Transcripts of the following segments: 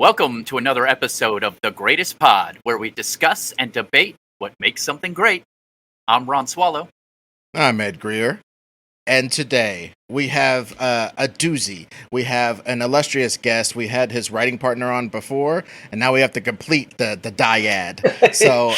welcome to another episode of The Greatest Pod, where we discuss and debate what makes something great. I'm Ron Swallow. I'm Ed Greer. And today we have a doozy. We have an illustrious guest. We had his writing partner on before, and now we have to complete the dyad. So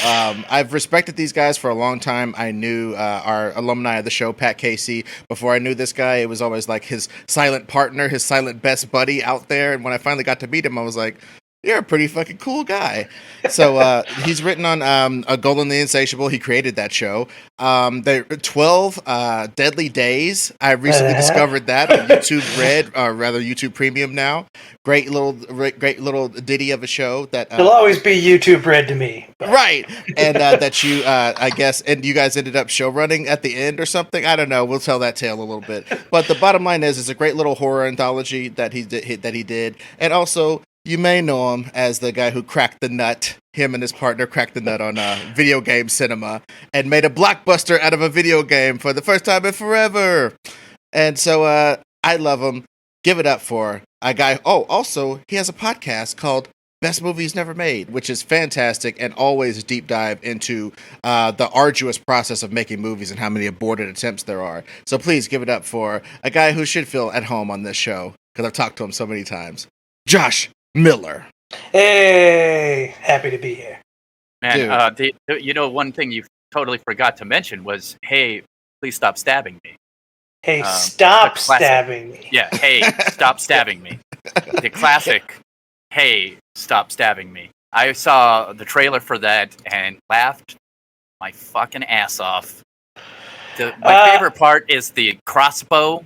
I've respected these guys for a long time. I knew our alumni of the show, Pat Casey. Before I knew this guy, it was always like his silent partner, his silent best buddy out there. And when I finally got to meet him, I was like, you're a pretty fucking cool guy. So he's written on A Goal in the Insatiable. He created that show. The 12 Deadly Days. I recently discovered that on YouTube Red, or rather YouTube Premium now. Great little ditty of a show that it'll always be YouTube Red to me. But. Right, and that you, I guess, and you guys ended up show running at the end or something. I don't know. We'll tell that tale a little bit. But the bottom line is, it's a great little horror anthology that he did, and also. You may know him as the guy who cracked the nut. Him and his partner cracked the nut on video game cinema and made a blockbuster out of a video game for the first time in forever. And so I love him. Give it up for a guy. Oh, also, he has a podcast called Best Movies Never Made, which is fantastic and always a deep dive into the arduous process of making movies and how many aborted attempts there are. So please give it up for a guy who should feel at home on this show, because I've talked to him so many times. Josh Miller. Hey, happy to be here. Man, one thing you totally forgot to mention was, hey, please stop stabbing me. Hey, stop stabbing me. Yeah, hey, stop stabbing me. The classic, hey, stop stabbing me. I saw the trailer for that and laughed my fucking ass off. My favorite part is the crossbow.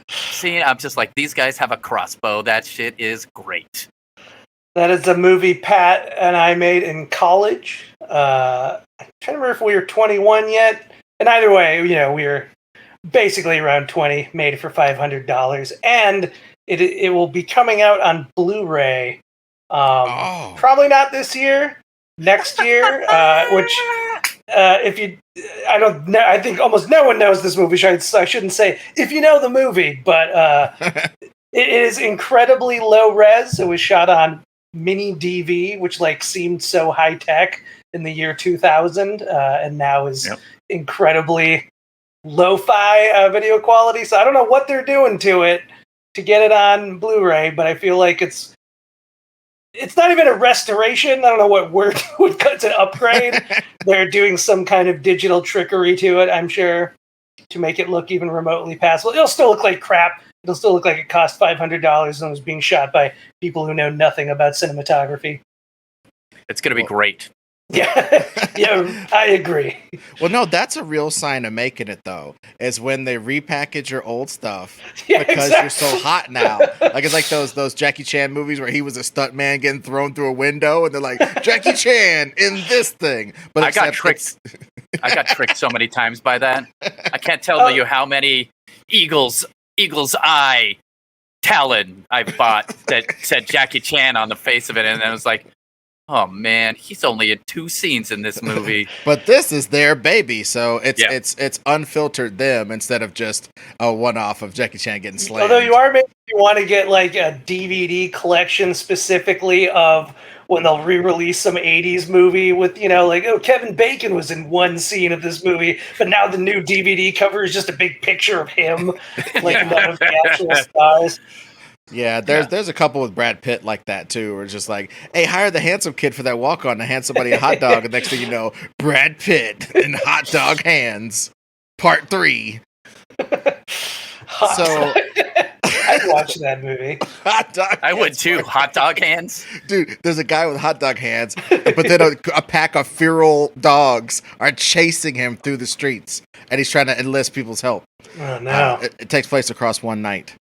See, I'm just like, these guys have a crossbow. That shit is great. That is a movie Pat and I made in college. I'm trying to remember if we were 21 yet. And either way, we were basically around 20, made it for $500. And it will be coming out on Blu-ray. Probably not this year, next year, which... I think almost no one knows this movie. So I shouldn't say if you know the movie, but it is incredibly low res. It was shot on mini DV, which seemed so high tech in the year 2000, and now is incredibly lo-fi video quality. So I don't know what they're doing to it to get it on Blu-ray, but I feel like it's not even a restoration. I don't know what word would cut to upgrade. They're doing some kind of digital trickery to it, I'm sure, to make it look even remotely passable. It'll still look like crap. It'll still look like it cost $500 and was being shot by people who know nothing about cinematography. It's going to be great. Yeah, I agree. Well, no, that's a real sign of making it, though, is when they repackage your old stuff because exactly. You're so hot now. It's like those Jackie Chan movies where he was a stuntman getting thrown through a window, and they're like, Jackie Chan in this thing. But I got tricked. I got tricked so many times by that. I can't tell you how many Eagle's Eye Talon I bought that said Jackie Chan on the face of it, and then it was like, oh man, he's only in 2 scenes in this movie. But this is their baby, so it's unfiltered them instead of just a one-off of Jackie Chan getting slammed. Although you want to get a DVD collection specifically of when they'll re-release some 80s movie with, Kevin Bacon was in one scene of this movie, but now the new DVD cover is just a big picture of him, none of the actual stars. Yeah, there's a couple with Brad Pitt like that too, where it's just like, hey, hire the handsome kid for that walk-on to hand somebody a hot dog, and next thing you know, Brad Pitt in Hot Dog Hands, Part 3. So I'd watch that movie. Hot dog. I would too. Hot Dog Hands, dude. There's a guy with hot dog hands, but then a pack of feral dogs are chasing him through the streets, and he's trying to enlist people's help. Oh no! It takes place across one night,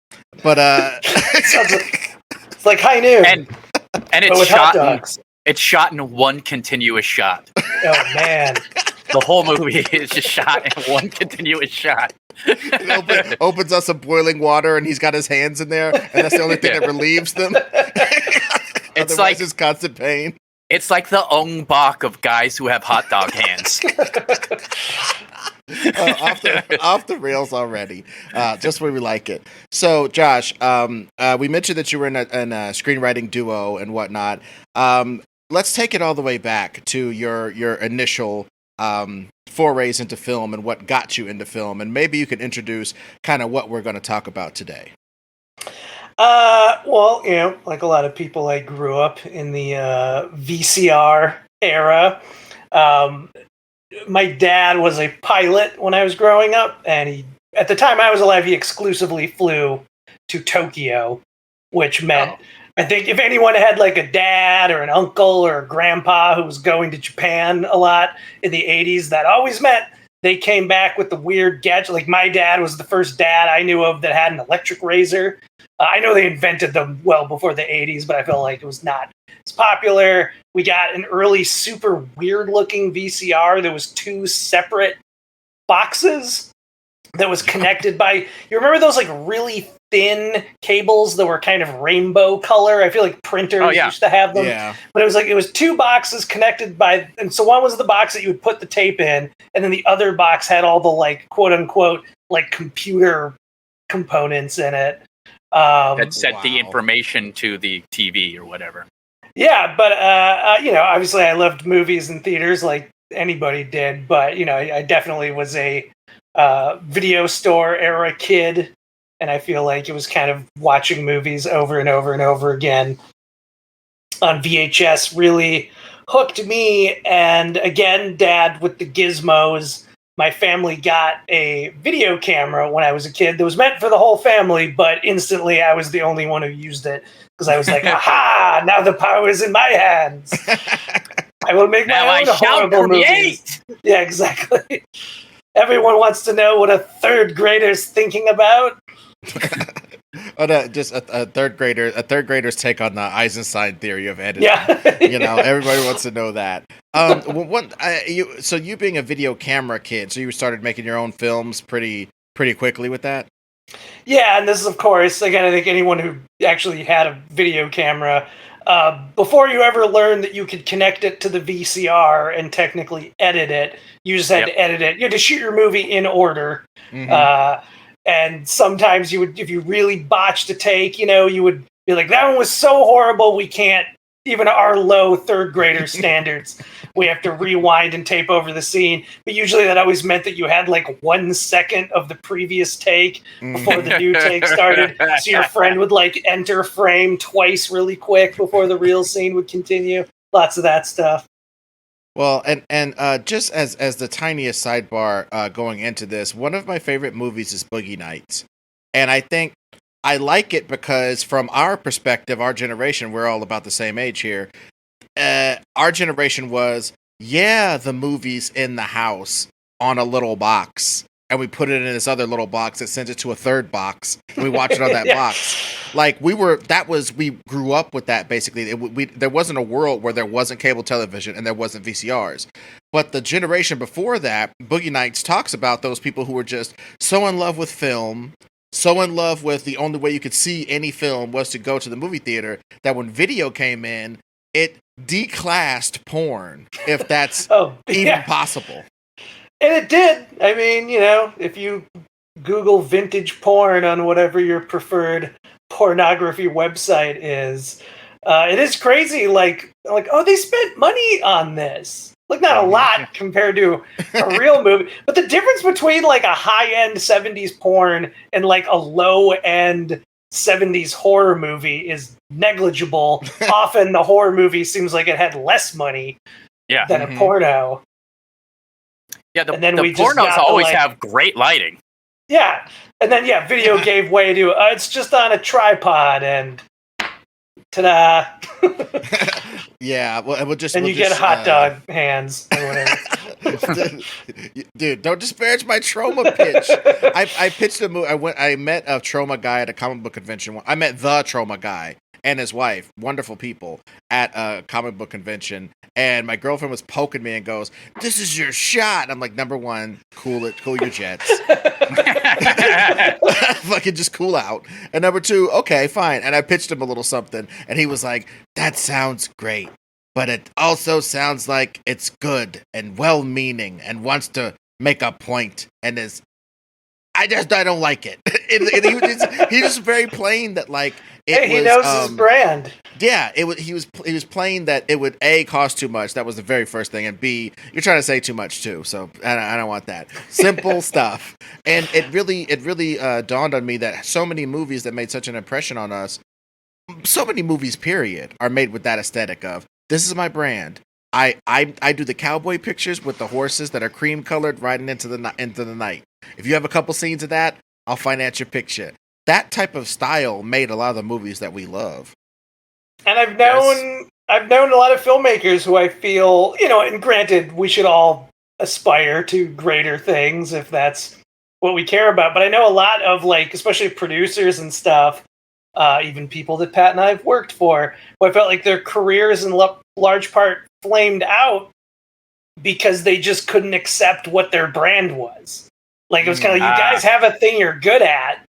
but it's like High Noon, and it's shot in one continuous shot. Oh man! The whole movie is just shot in one continuous shot. It opens up some boiling water, and he's got his hands in there, and that's the only thing that relieves them. It's like just constant pain. It's like the Ong Bak of guys who have hot dog hands. Off the rails already. Just where we like it. So, Josh, we mentioned that you were in a screenwriting duo and whatnot. Let's take it all the way back to your initial forays into film and what got you into film, and maybe you could introduce kind of what we're going to talk about today. Well, like a lot of people, I grew up in the VCR era. My dad was a pilot when I was growing up, and at the time I was alive, he exclusively flew to Tokyo, which meant, I think if anyone had like a dad or an uncle or a grandpa who was going to Japan a lot in the 80s, that always meant they came back with the weird gadget. Like my dad was the first dad I knew of that had an electric razor. I know they invented them well before the 80s, but I felt like it was not as popular. We got an early super weird looking VCR. There was 2 separate boxes that was connected by, you remember those like really thin cables that were kind of rainbow color? I feel like printers used to have them. Yeah. But it was 2 boxes connected by, and so one was the box that you would put the tape in, and then the other box had all the like quote unquote like computer components in it. That sent the information to the TV or whatever. Yeah, but obviously I loved movies and theaters like anybody did, but I definitely was a video store era kid, and I feel like it was kind of watching movies over and over and over again on VHS really hooked me. And again, Dad with the gizmos. My family got a video camera when I was a kid that was meant for the whole family, but instantly I was the only one who used it because I was like, aha, now the power is in my hands. I will make my own horrible movies. Yeah, exactly. Everyone wants to know what a third grader's thinking about. Just a third grader's take on the Eisenstein theory of editing. Yeah. Everybody wants to know that. So you being a video camera kid, so you started making your own films pretty quickly with that? Yeah, and this is, of course, again, I think anyone who actually had a video camera, before you ever learned that you could connect it to the VCR and technically edit it, you just had to edit it. You had to shoot your movie in order. Mm-hmm. And sometimes you would, if you really botched a take, you would be like, that one was so horrible, we can't, even our low third grader standards, we have to rewind and tape over the scene. But usually that always meant that you had like 1 second of the previous take before the new take started. So your friend would like enter frame twice really quick before the real scene would continue. Lots of that stuff. Well, and just as the tiniest sidebar going into this, one of my favorite movies is Boogie Nights. And I think I like it because from our perspective, our generation, we're all about the same age here. Our generation was, the movie's in the house on a little box. And we put it in this other little box that sends it to a third box. And we watch it on that box. Like we grew up with that basically. There wasn't a world where there wasn't cable television and there wasn't VCRs. But the generation before that, Boogie Nights talks about those people who were just so in love with film, so in love with the only way you could see any film was to go to the movie theater, that when video came in, it declassed porn, if that's even possible. And it did. I mean, if you Google vintage porn on whatever your preferred pornography website is, it is crazy. Like, they spent money on this. Like, not a lot compared to a real movie. But the difference between, like, a high-end 70s porn and, like, a low-end 70s horror movie is negligible. Often the horror movie seems like it had less money than a porno. Yeah, the pornos always have great lighting. Yeah, and then video gave way to it's just on a tripod and ta-da. Yeah, well, you get hot dog hands or whatever. Dude, don't disparage my trauma pitch. I pitched a movie. I met a trauma guy at a comic book convention. I met the trauma guy and his wife, wonderful people, at a comic book convention. And my girlfriend was poking me and goes, "This is your shot." And I'm like, number one, cool your jets. Fucking just cool out. And number two, okay, fine. And I pitched him a little something. And he was like, "That sounds great. But it also sounds like it's good and well-meaning and wants to make a point and I don't like it. He was very plain that like he knows his brand. Yeah, he was playing that it would A, cost too much. That was the very first thing, and B, you're trying to say too much too. So I don't want that. Simple stuff. And it really dawned on me that so many movies that made such an impression on us, so many movies period, are made with that aesthetic of this is my brand. I do the cowboy pictures with the horses that are cream colored riding into the night. If you have a couple scenes of that, I'll finance your picture. That type of style made a lot of the movies that we love. And I've known a lot of filmmakers who I feel, and granted, we should all aspire to greater things if that's what we care about. But I know a lot of especially producers and stuff, even people that Pat and I have worked for, who I felt like their careers in large part flamed out because they just couldn't accept what their brand was. It was kind of like, you guys have a thing you're good at.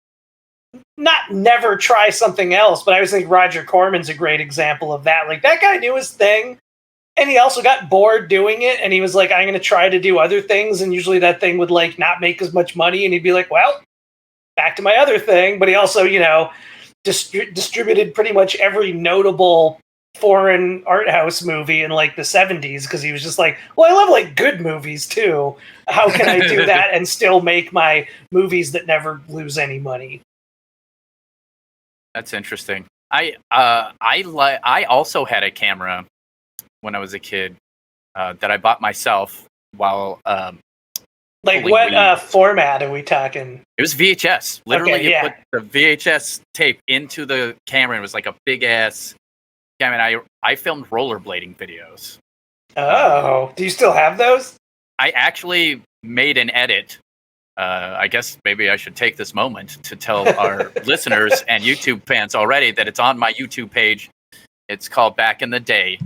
Not never try something else, but I always think Roger Corman's a great example of that. That guy knew his thing, and he also got bored doing it, and he was like, I'm going to try to do other things, and usually that thing would not make as much money, and he'd be like, well, back to my other thing. But he also, distributed pretty much every notable foreign art house movie in the 70s, because he was just like, well, I love good movies too. How can I do that and still make my movies that never lose any money? That's interesting. I also had a camera when I was a kid that I bought myself while what format are we talking? It was VHS. Literally, okay, you put the VHS tape into the camera. It was like a big ass camera. I filmed rollerblading videos. Oh, do you still have those? I actually made an edit. I guess maybe I should take this moment to tell our listeners and YouTube fans already that it's on my YouTube page. It's called Back in the Day.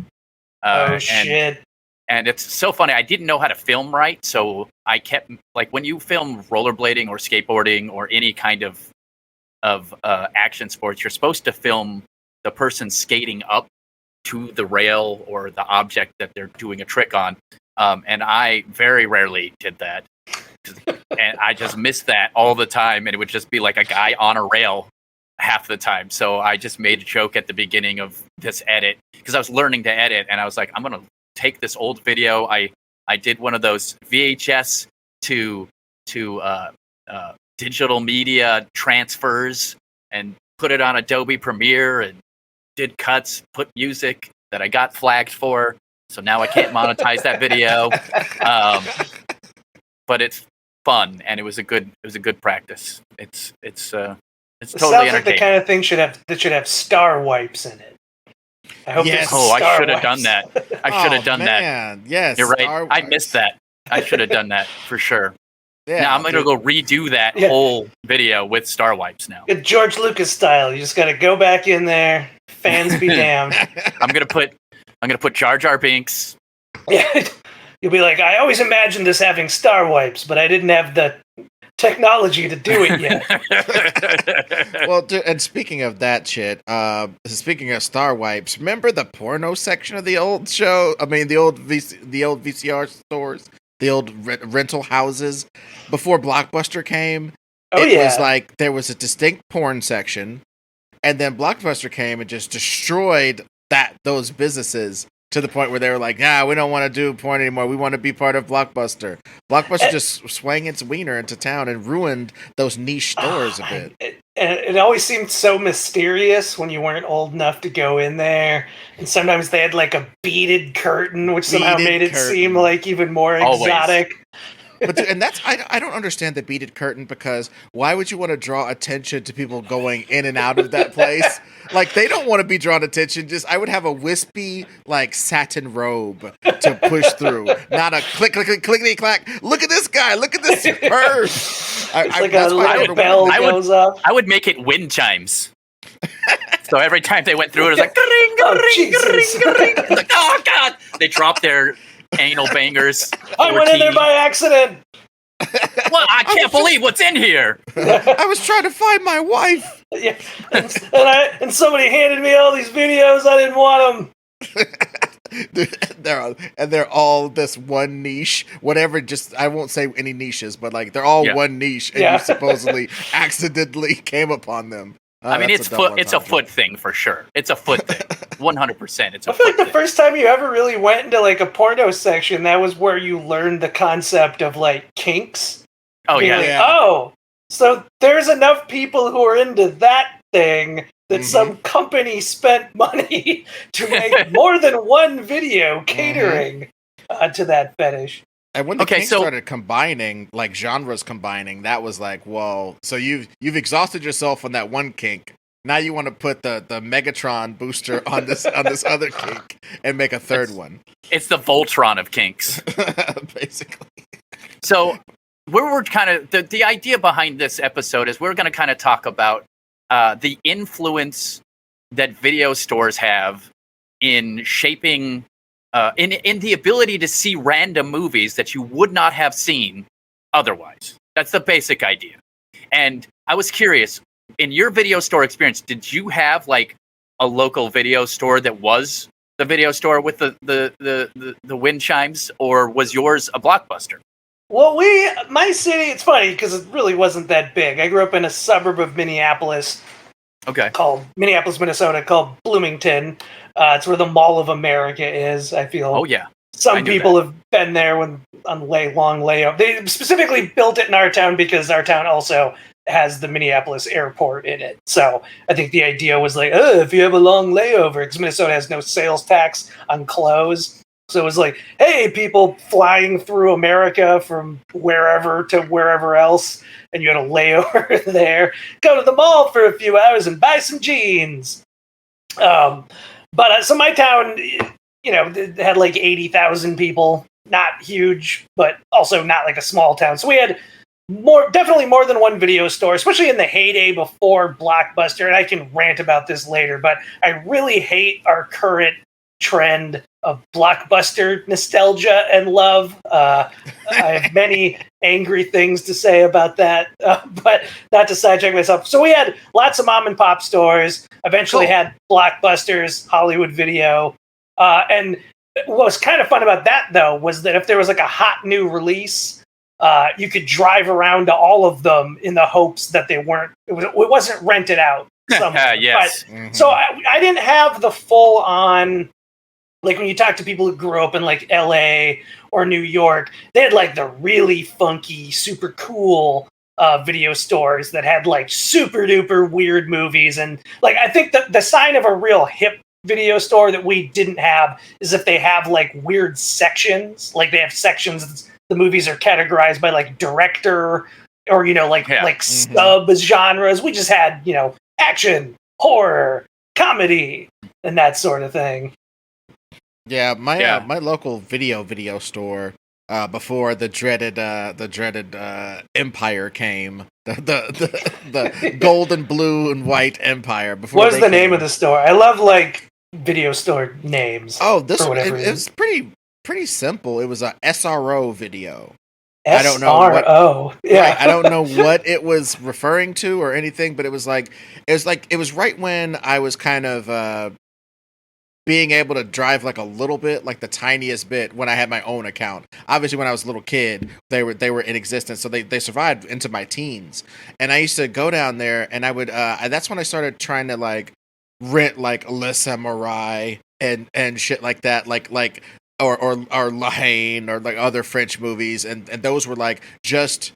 Shit. And it's so funny. I didn't know how to film right, so I kept when you film rollerblading or skateboarding or any kind of action sports, you're supposed to film the person skating up to the rail or the object that they're doing a trick on. And I very rarely did that. And I just missed that all the time, and it would just be like a guy on a rail half the time. So I just made a joke at the beginning of this edit because I was learning to edit, and I was like, I'm gonna take this old video. I did one of those VHS to digital media transfers and put it on Adobe Premiere and did cuts, put music that I got flagged for. So now I can't monetize that video. But it's fun, and it was a good practice. It's totally sounds like the kind of thing should have star wipes in it. I hope yes. I should have done that. I should have done that. Yes, you're right. I missed that. I should have done that for sure. Yeah, now I'm going to go redo that whole video with star wipes now. George Lucas style. You just got to go back in there. Fans be damned. I'm going to put Jar Jar Binks. Yeah. You'll be like, I always imagined this having star wipes, but I didn't have the technology to do it yet. Well, and speaking of that shit, speaking of star wipes, remember the porno section of the old show? I mean, the old VCR stores, the old rental houses before Blockbuster came. It was like there was a distinct porn section, and then Blockbuster came and just destroyed those businesses. To the point where they were like, we don't want to do porn anymore. We want to be part of Blockbuster. Blockbuster just swang its wiener into town and ruined those niche stores a bit. It always seemed so mysterious when you weren't old enough to go in there. And sometimes they had a beaded curtain, which somehow made it seem even more exotic. But and that's I don't understand the beaded curtain, because why would you want to draw attention to people going in and out of that place? They don't want to be drawn attention. Just I would have a wispy satin robe to push through, not a clickety clack. Look at this guy. Look at this purse. I would make it wind chimes. So every time they went through, it was like, oh God! They dropped their anal bangers. I went in there by accident. Well, I can't believe what's in here. I was trying to find my wife. Yeah, and somebody handed me all these videos. I didn't want them. they're all this one niche, whatever. Just I won't say any niches, but like they're all one niche, and you supposedly accidentally came upon them. I mean, it's a foot thing for sure. It's a foot thing, 100%. It's. I feel like the first time you ever really went into like a porno section, that was where you learned the concept of like kinks. Oh yeah. Like, oh, so there's enough people who are into that thing that some company spent money to make more than one video catering to that fetish. And when the kinks started combining, like genres combining, that was like, well, so you've exhausted yourself on that one kink. Now you want to put the Megatron booster on this other kink and make a third one. It's the Voltron of kinks, basically. So we're kind of the idea behind this episode is we're going to kind of talk about the influence that video stores have in shaping. In the ability to see random movies that you would not have seen otherwise. That's the basic idea. And I was curious, in your video store experience, did you have like a local video store that was the video store with the wind chimes, or was yours a Blockbuster? Well, my city, it's funny because it really wasn't that big. I grew up in a suburb of Minneapolis. Called Minneapolis, Minnesota, called Bloomington. It's where the Mall of America is. I feel. Oh yeah. Some people have been there on long layover. They specifically built it in our town because our town also has the Minneapolis airport in it. So I think the idea was like, if you have a long layover, because Minnesota has no sales tax on clothes. So it was like, hey, people flying through America from wherever to wherever else, and you had a layover there. Go to the mall for a few hours and buy some jeans. So my town, had like 80,000 people. Not huge, but also not like a small town. So we had definitely more than one video store, especially in the heyday before Blockbuster. And I can rant about this later, but I really hate our current trend of Blockbuster nostalgia and love. I have many angry things to say about that, but not to sidetrack myself. So we had lots of mom and pop stores, eventually had Blockbusters, Hollywood Video. And what was kind of fun about that, though, was that if there was like a hot new release, you could drive around to all of them in the hopes that it wasn't rented out somewhere. Yes. But, so I didn't have the full on. Like when you talk to people who grew up in like LA or New York, they had like the really funky, super cool video stores that had like super duper weird movies. And like, I think that the sign of a real hip video store that we didn't have is if they have like weird sections, like they have sections, the movies are categorized by like director or, sub genres. We just had, action, horror, comedy, and that sort of thing. Yeah, my local video store before the dreaded Empire came, the gold and blue and white Empire. Before what was the name of the store? I love like video store names. Oh, this one it was pretty simple. It was a SRO video. SRO. I don't know what, yeah. Right, I don't know what it was referring to or anything, but it was right when I was kind of being able to drive like a little bit, like the tiniest bit, when I had my own account. Obviously, when I was a little kid, they were in existence, so they survived into my teens. And I used to go down there, and I would. That's when I started trying to like rent like Le Samurai and shit like that, or La Haine or like other French movies, and those were like just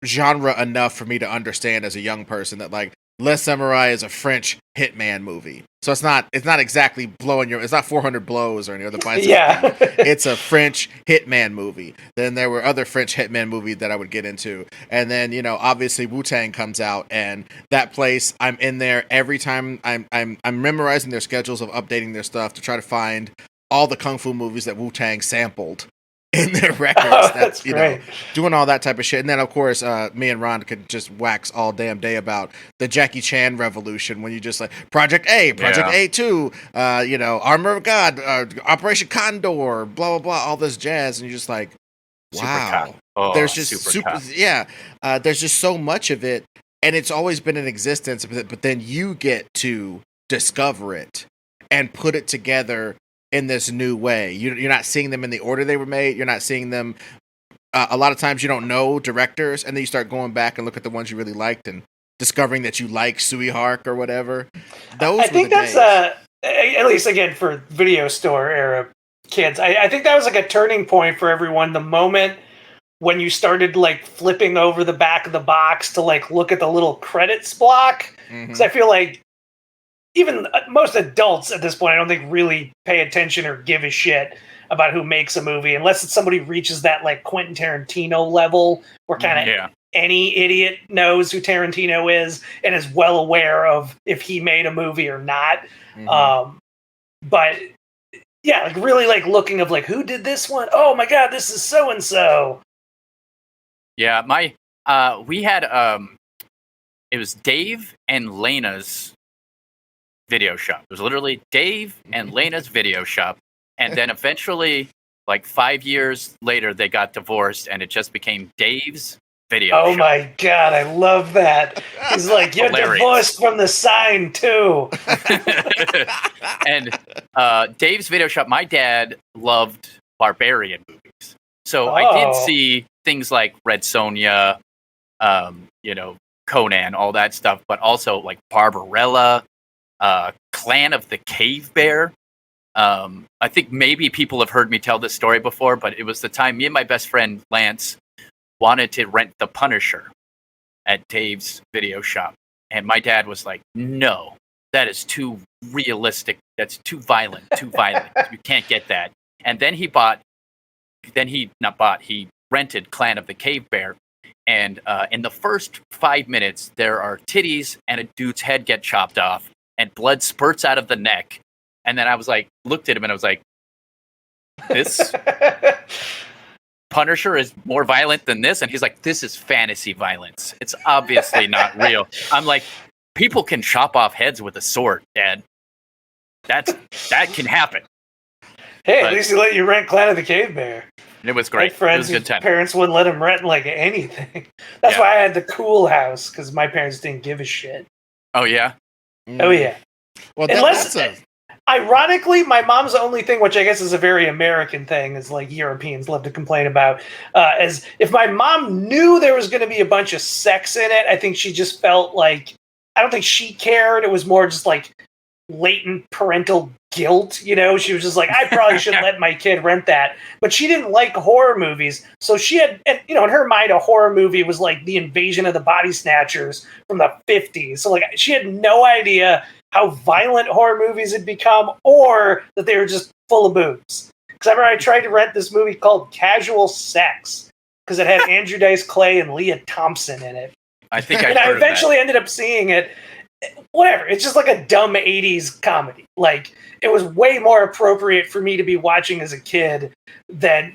genre enough for me to understand as a young person that like Le Samurai is a French hitman movie. So it's not exactly it's not 400 blows or any other bicycle. Yeah. It's a French hitman movie. Then there were other French hitman movies that I would get into. And then, obviously Wu-Tang comes out, and that place, I'm in there every time. I'm memorizing their schedules of updating their stuff to try to find all the kung fu movies that Wu-Tang sampled in their records. That's great. Doing all that type of shit. And then, of course, me and Ron could just wax all damn day about the Jackie Chan revolution when you just like Project A, Project A2, Armor of God, Operation Condor, blah, blah, blah, all this jazz. And you're just like, wow. There's just there's just so much of it. And it's always been in existence, but then you get to discover it and put it together in this new way. You're not seeing them in the order they were made. You're not seeing them. A lot of times you don't know directors, and then you start going back and look at the ones you really liked and discovering that you like Sui Hark or whatever. Those I think that's at least again for video store era kids. I think that was like a turning point for everyone. The moment when you started like flipping over the back of the box to like look at the little credits block, because I feel like even most adults at this point, I don't think really pay attention or give a shit about who makes a movie unless it's somebody reaches that like Quentin Tarantino level where kind of any idiot knows who Tarantino is and is well aware of if he made a movie or not. But yeah, like really like looking of like, who did this one? Oh my God, this is so-and-so. Yeah, we had, it was Dave and Lena's video shop. It was literally Dave and Lena's video shop. And then eventually, like 5 years later, they got divorced and it just became Dave's video shop. Oh my God, I love that. He's like, you're divorced from the sign too. And Dave's video shop, my dad loved barbarian movies. So I did see things like Red Sonja, Conan, all that stuff, but also like Barbarella, Clan of the Cave Bear. I think maybe people have heard me tell this story before, but it was the time me and my best friend Lance wanted to rent The Punisher at Dave's video shop. And my dad was like, no, that is too realistic. That's too violent. You can't get that. And then he rented Clan of the Cave Bear. And in the first 5 minutes, there are titties and a dude's head get chopped off and blood spurts out of the neck. And then I was like, looked at him and I was like, this Punisher is more violent than this? And he's like, this is fantasy violence. It's obviously not real. I'm like, people can chop off heads with a sword, Dad. That can happen. Hey, at least he let you rent Clan of the Cave Bear. It was great. Friends, it was a good time. Parents wouldn't let him rent like anything. That's why I had the cool house, because my parents didn't give a shit. Oh, yeah? Oh, yeah. Well, ironically, my mom's only thing, which I guess is a very American thing, is like Europeans love to complain about, is if my mom knew there was going to be a bunch of sex in it, I think she just felt like, I don't think she cared. It was more just like latent parental guilt. She was just like, I probably shouldn't let my kid rent that. But she didn't like horror movies. So she had, in her mind, a horror movie was like the Invasion of the Body Snatchers from the 50s. So like she had no idea how violent horror movies had become, or that they were just full of boobs. Because I remember I tried to rent this movie called Casual Sex, because it had Andrew Dice Clay and Leah Thompson in it. I think I eventually ended up seeing it. Whatever, it's just like a dumb 80s comedy. Like, it was way more appropriate for me to be watching as a kid than,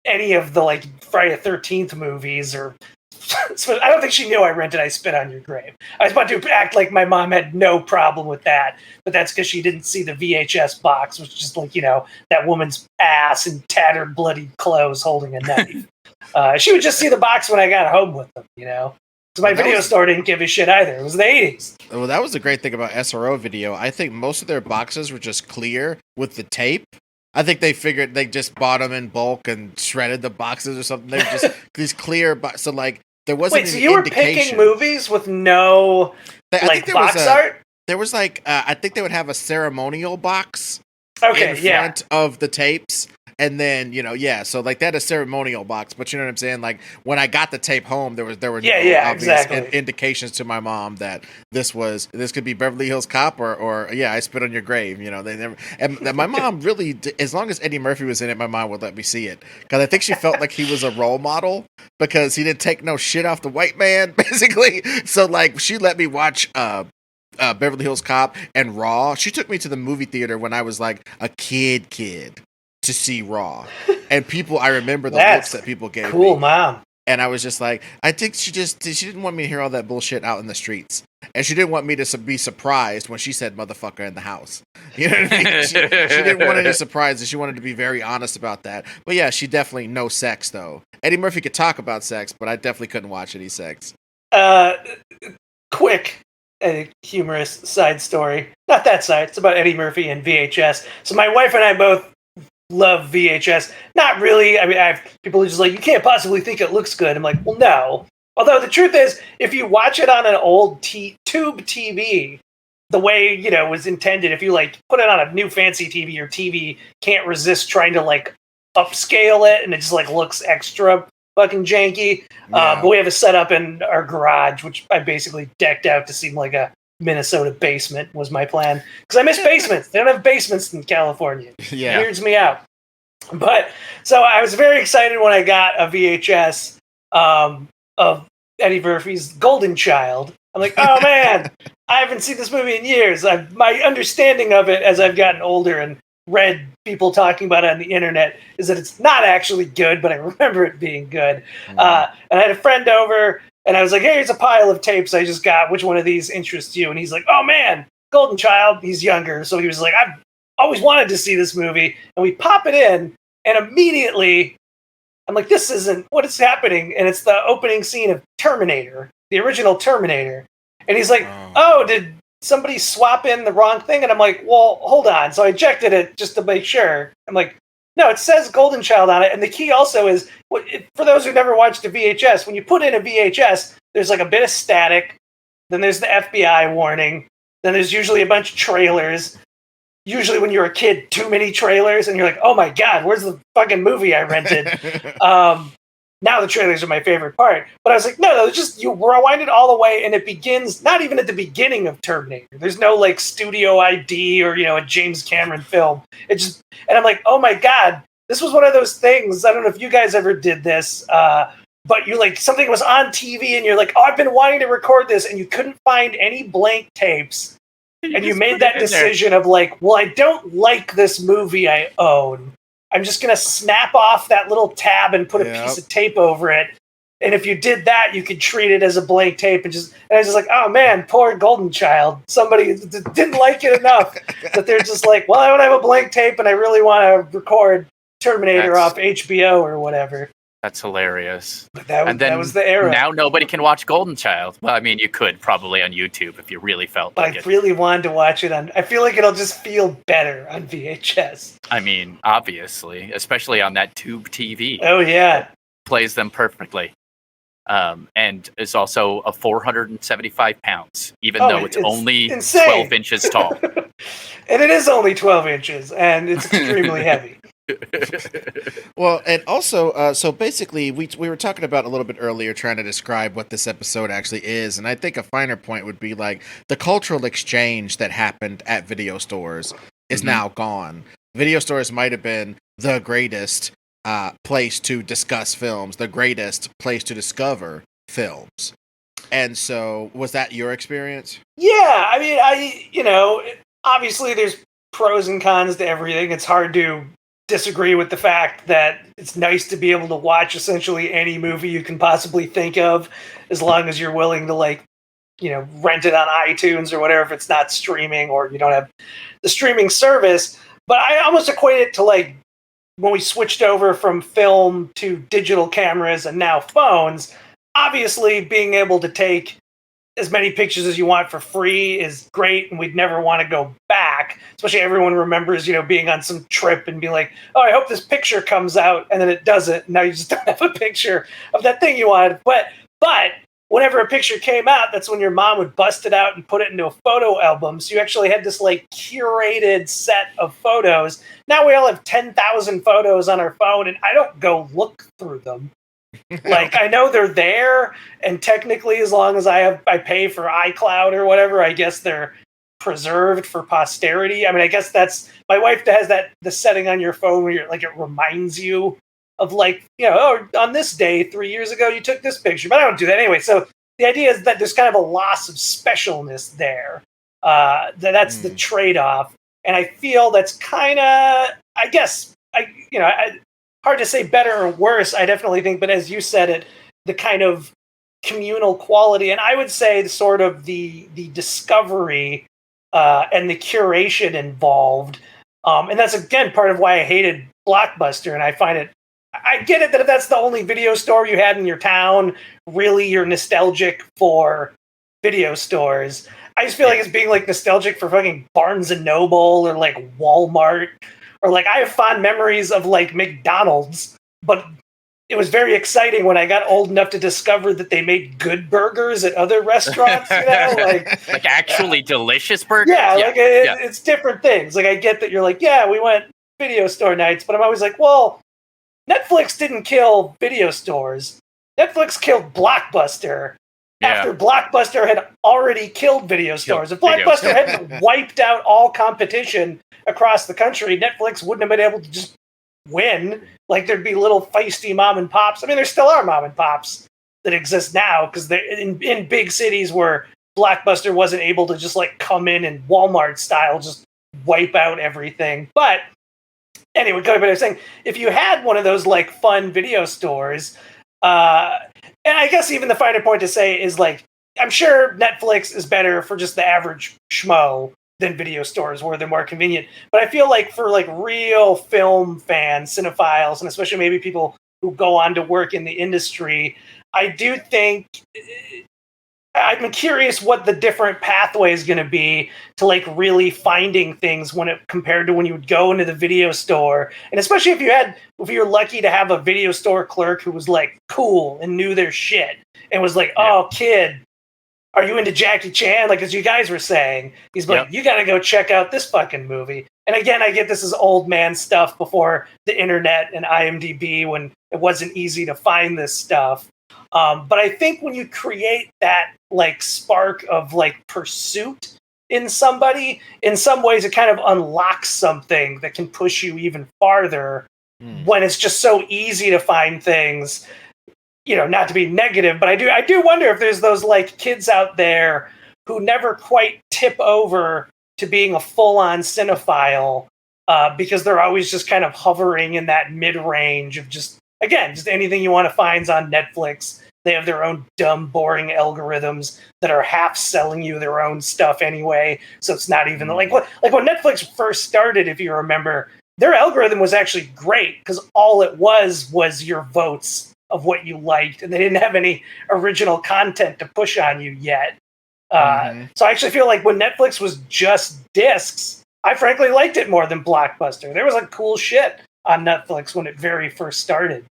any of the like Friday the 13th movies or I don't think she knew I rented I Spit on Your Grave. I was about to act like my mom had no problem with that, but that's because she didn't see the VHS box, which is just like, that woman's ass and tattered, bloody clothes holding a knife. She would just see the box when I got home with them, Because my video store didn't give a shit either. It was the 80s. Well, that was the great thing about SRO Video. I think most of their boxes were just clear with the tape. I think they figured they just bought them in bulk and shredded the boxes or something. They were just these clear, so like, there wasn't Wait, so you were picking movies with no box art? There was like, I think they would have a ceremonial box in front of the tapes. And then, so like they had a ceremonial box, but you know what I'm saying? Like when I got the tape home, there were no obvious indications to my mom that this could be Beverly Hills Cop or I Spit on Your Grave. They never, and my mom really, as long as Eddie Murphy was in it, my mom would let me see it because I think she felt like he was a role model because he didn't take no shit off the white man, basically. So like she let me watch Beverly Hills Cop and Raw. She took me to the movie theater when I was like a kid to see Raw, and I remember the looks that people gave me. Cool, Mom. And I was just like, I think she didn't want me to hear all that bullshit out in the streets, and she didn't want me to be surprised when she said "motherfucker" in the house. You know what I mean? She didn't want any surprises. She wanted to be very honest about that. But yeah, she definitely no sex though. Eddie Murphy could talk about sex, but I definitely couldn't watch any sex. Quick. a humorous side story. Not that side. It's about Eddie Murphy and VHS. So my wife and I both love VHS. Not really. I mean, I have people who are just like, you can't possibly think it looks good. I'm like, well, no. Although the truth is, if you watch it on an old tube TV, the way, it was intended, if you like put it on a new fancy TV, your TV can't resist trying to like upscale it, and it just like looks extra fucking janky. Yeah. But we have a setup in our garage, which I basically decked out to seem like a Minnesota basement was my plan. Because I miss basements. They don't have basements in California. Yeah. It weirds me out. But so I was very excited when I got a VHS of Eddie Murphy's Golden Child. I'm like, oh man, I haven't seen this movie in years. My understanding of it as I've gotten older and read people talking about it on the internet is that it's not actually good, but I remember it being good. And I had a friend over, and I was like, hey, here's a pile of tapes I just got. Which one of these interests you? And he's like, oh man, Golden Child. He's younger, so he was like, I've always wanted to see this movie. And we pop it in, and immediately I'm like, this isn't what is happening. And it's the opening scene of Terminator, the original Terminator. And he's like, oh, did somebody swap in the wrong thing? And I'm like, well, hold on. So I ejected it just to make sure. I'm like, no, it says Golden Child on it. And the key also is, for those who never watched a VHS, when you put in a VHS, there's like a bit of static. Then there's the FBI warning. Then there's usually a bunch of trailers. Usually when you're a kid, too many trailers. And you're like, oh my God, where's the fucking movie I rented? Now the trailers are my favorite part. But I was like, no, it's just you rewind it all the way, and it begins not even at the beginning of Terminator. There's no like studio ID or a James Cameron film. It just, and I'm like, oh my God, this was one of those things. I don't know if you guys ever did this, but you like something was on TV and you're like, oh, I've been wanting to record this, and you couldn't find any blank tapes, and you made that decision of like, well, I don't like this movie I own. I'm just going to snap off that little tab and put a piece of tape over it. And if you did that, you could treat it as a blank tape. And I was just like, oh man, poor Golden Child. Somebody didn't like it enough that they're just like, well, I don't have a blank tape and I really want to record Terminator off HBO or whatever. That's hilarious. But that was the era. Now nobody can watch Golden Child. Well, I mean, you could probably on YouTube if you really felt like it. I really wanted to watch it I feel like it'll just feel better on VHS. I mean, obviously, especially on that tube TV. Oh, yeah. It plays them perfectly. And is also a 475 pounds, even though it's only insane. 12 inches tall. And it is only 12 inches, and it's extremely heavy. Well, and also, so basically, we were talking about a little bit earlier, trying to describe what this episode actually is, and I think a finer point would be like the cultural exchange that happened at video stores is now gone. Video stores might have been the greatest place to discuss films, the greatest place to discover films. And so, was that your experience? Yeah, I mean, obviously there's pros and cons to everything. It's hard to disagree with the fact that it's nice to be able to watch essentially any movie you can possibly think of, as long as you're willing to rent it on iTunes or whatever, if it's not streaming or you don't have the streaming service. But I almost equate it to like when we switched over from film to digital cameras and now phones. Obviously being able to take as many pictures as you want for free is great, and we'd never want to go back. Especially everyone remembers, being on some trip and being like, oh, I hope this picture comes out, and then it doesn't. Now you just don't have a picture of that thing you wanted. But whenever a picture came out, that's when your mom would bust it out and put it into a photo album. So you actually had this like curated set of photos. Now we all have 10,000 photos on our phone, and I don't go look through them. Like, I know they're there, and technically, as long as I pay for iCloud or whatever, I guess they're preserved for posterity. I mean, I guess that's, my wife has the setting on your phone where you're like, it reminds you of like, oh, on this day 3 years ago you took this picture, but I don't do that anyway. So the idea is that there's kind of a loss of specialness there. That's the trade-off, and I feel that's kind of, I guess, hard to say better or worse, I definitely think, but as you said it, the kind of communal quality, and I would say sort of the discovery and the curation involved. And that's, again, part of why I hated Blockbuster, and I find it, I get it that if that's the only video store you had in your town, really you're nostalgic for video stores. I just feel like it's being like nostalgic for fucking Barnes and Noble or like Walmart, or like I have fond memories of like McDonald's, but it was very exciting when I got old enough to discover that they made good burgers at other restaurants, you know, like actually delicious burgers. Yeah, like it's different things. Like I get that you're like, yeah, we went video store nights, but I'm always like, well, Netflix didn't kill video stores. Netflix killed Blockbuster after Blockbuster had already killed video stores. If Blockbuster hadn't wiped out all competition across the country, Netflix wouldn't have been able to just win. Like there'd be little feisty mom and pops. I mean, there still are mom and pops that exist now because they're in big cities where Blockbuster wasn't able to just like come in and Walmart style just wipe out everything. But anyway, going back to what I was saying, if you had one of those like fun video stores, and I guess even the finer point to say is like, I'm sure Netflix is better for just the average schmo than video stores where they're more convenient. But I feel like for like real film fans, cinephiles, and especially maybe people who go on to work in the industry, I do think I'm curious what the different pathway is going to be to like really finding things when it compared to when you would go into the video store. And especially if you're lucky to have a video store clerk who was like cool and knew their shit and was like, oh kid, are you into Jackie Chan? Like, as you guys were saying, he's like, you got to go check out this fucking movie. And again, I get this is old man stuff before the internet and IMDb when it wasn't easy to find this stuff. But I think when you create that like spark of like pursuit in somebody, in some ways it kind of unlocks something that can push you even farther when it's just so easy to find things. You know, not to be negative, but I do wonder if there's those like kids out there who never quite tip over to being a full-on cinephile because they're always just kind of hovering in that mid-range of just anything you want to find's on Netflix. They have their own dumb, boring algorithms that are half selling you their own stuff anyway. So it's not even like when Netflix first started, if you remember, their algorithm was actually great because all it was your votes of what you liked, and they didn't have any original content to push on you yet. So I actually feel like when Netflix was just discs, I frankly liked it more than Blockbuster. There was like cool shit on Netflix when it very first started.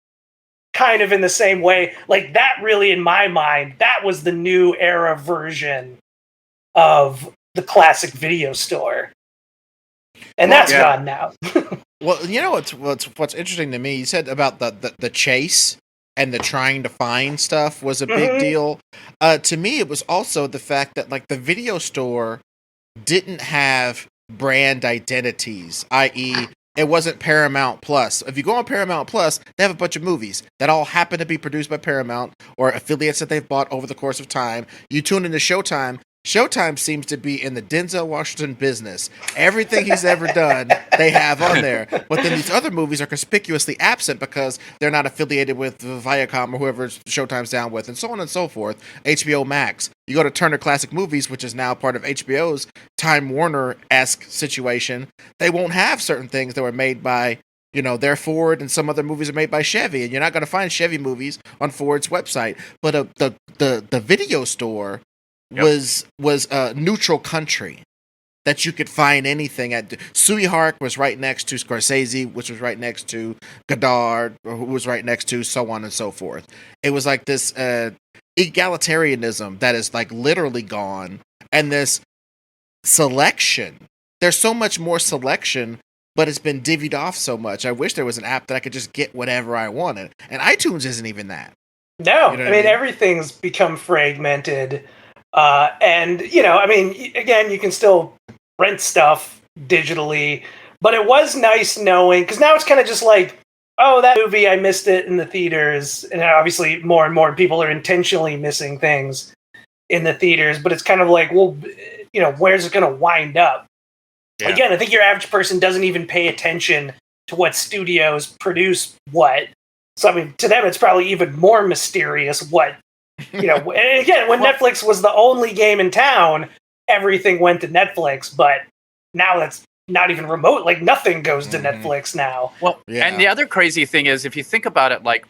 Kind of in the same way, like that really, in my mind, that was the new era version of the classic video store. And that's gone now. Well, you know what's interesting to me, you said about the chase and the trying to find stuff was a big deal. To me, it was also the fact that like the video store didn't have brand identities, i.e., it wasn't Paramount Plus. If you go on Paramount Plus, they have a bunch of movies that all happen to be produced by Paramount or affiliates that they've bought over the course of time. You tune into Showtime. Showtime seems to be in the Denzel Washington business. Everything he's ever done, they have on there. But then these other movies are conspicuously absent because they're not affiliated with Viacom or whoever Showtime's down with, and so on and so forth. HBO Max. You go to Turner Classic Movies, which is now part of HBO's Time Warner-esque situation. They won't have certain things that were made by, you know, their Ford, and some other movies are made by Chevy, and you're not going to find Chevy movies on Ford's website. But the video store was a neutral country that you could find anything at. Suihark was right next to Scorsese, which was right next to Godard, who was right next to so on and so forth. It was like this egalitarianism that is like literally gone, and this selection. There's so much more selection, but it's been divvied off so much. I wish there was an app that I could just get whatever I wanted, and iTunes isn't even that. No, you know I mean everything's become fragmented. And, you know, I mean, again, you can still rent stuff digitally, but it was nice knowing, because now it's kind of just like, oh, that movie, I missed it in the theaters. And obviously more and more people are intentionally missing things in the theaters, but it's kind of like, well, you know, where's it going to wind up? Yeah. Again, I think your average person doesn't even pay attention to what studios produce what. So, I mean, to them, it's probably even more mysterious what, you know, and again, when Netflix was the only game in town, everything went to Netflix, but now that's not even remote. Like, nothing goes to Netflix now. Well, and the other crazy thing is, if you think about it, like,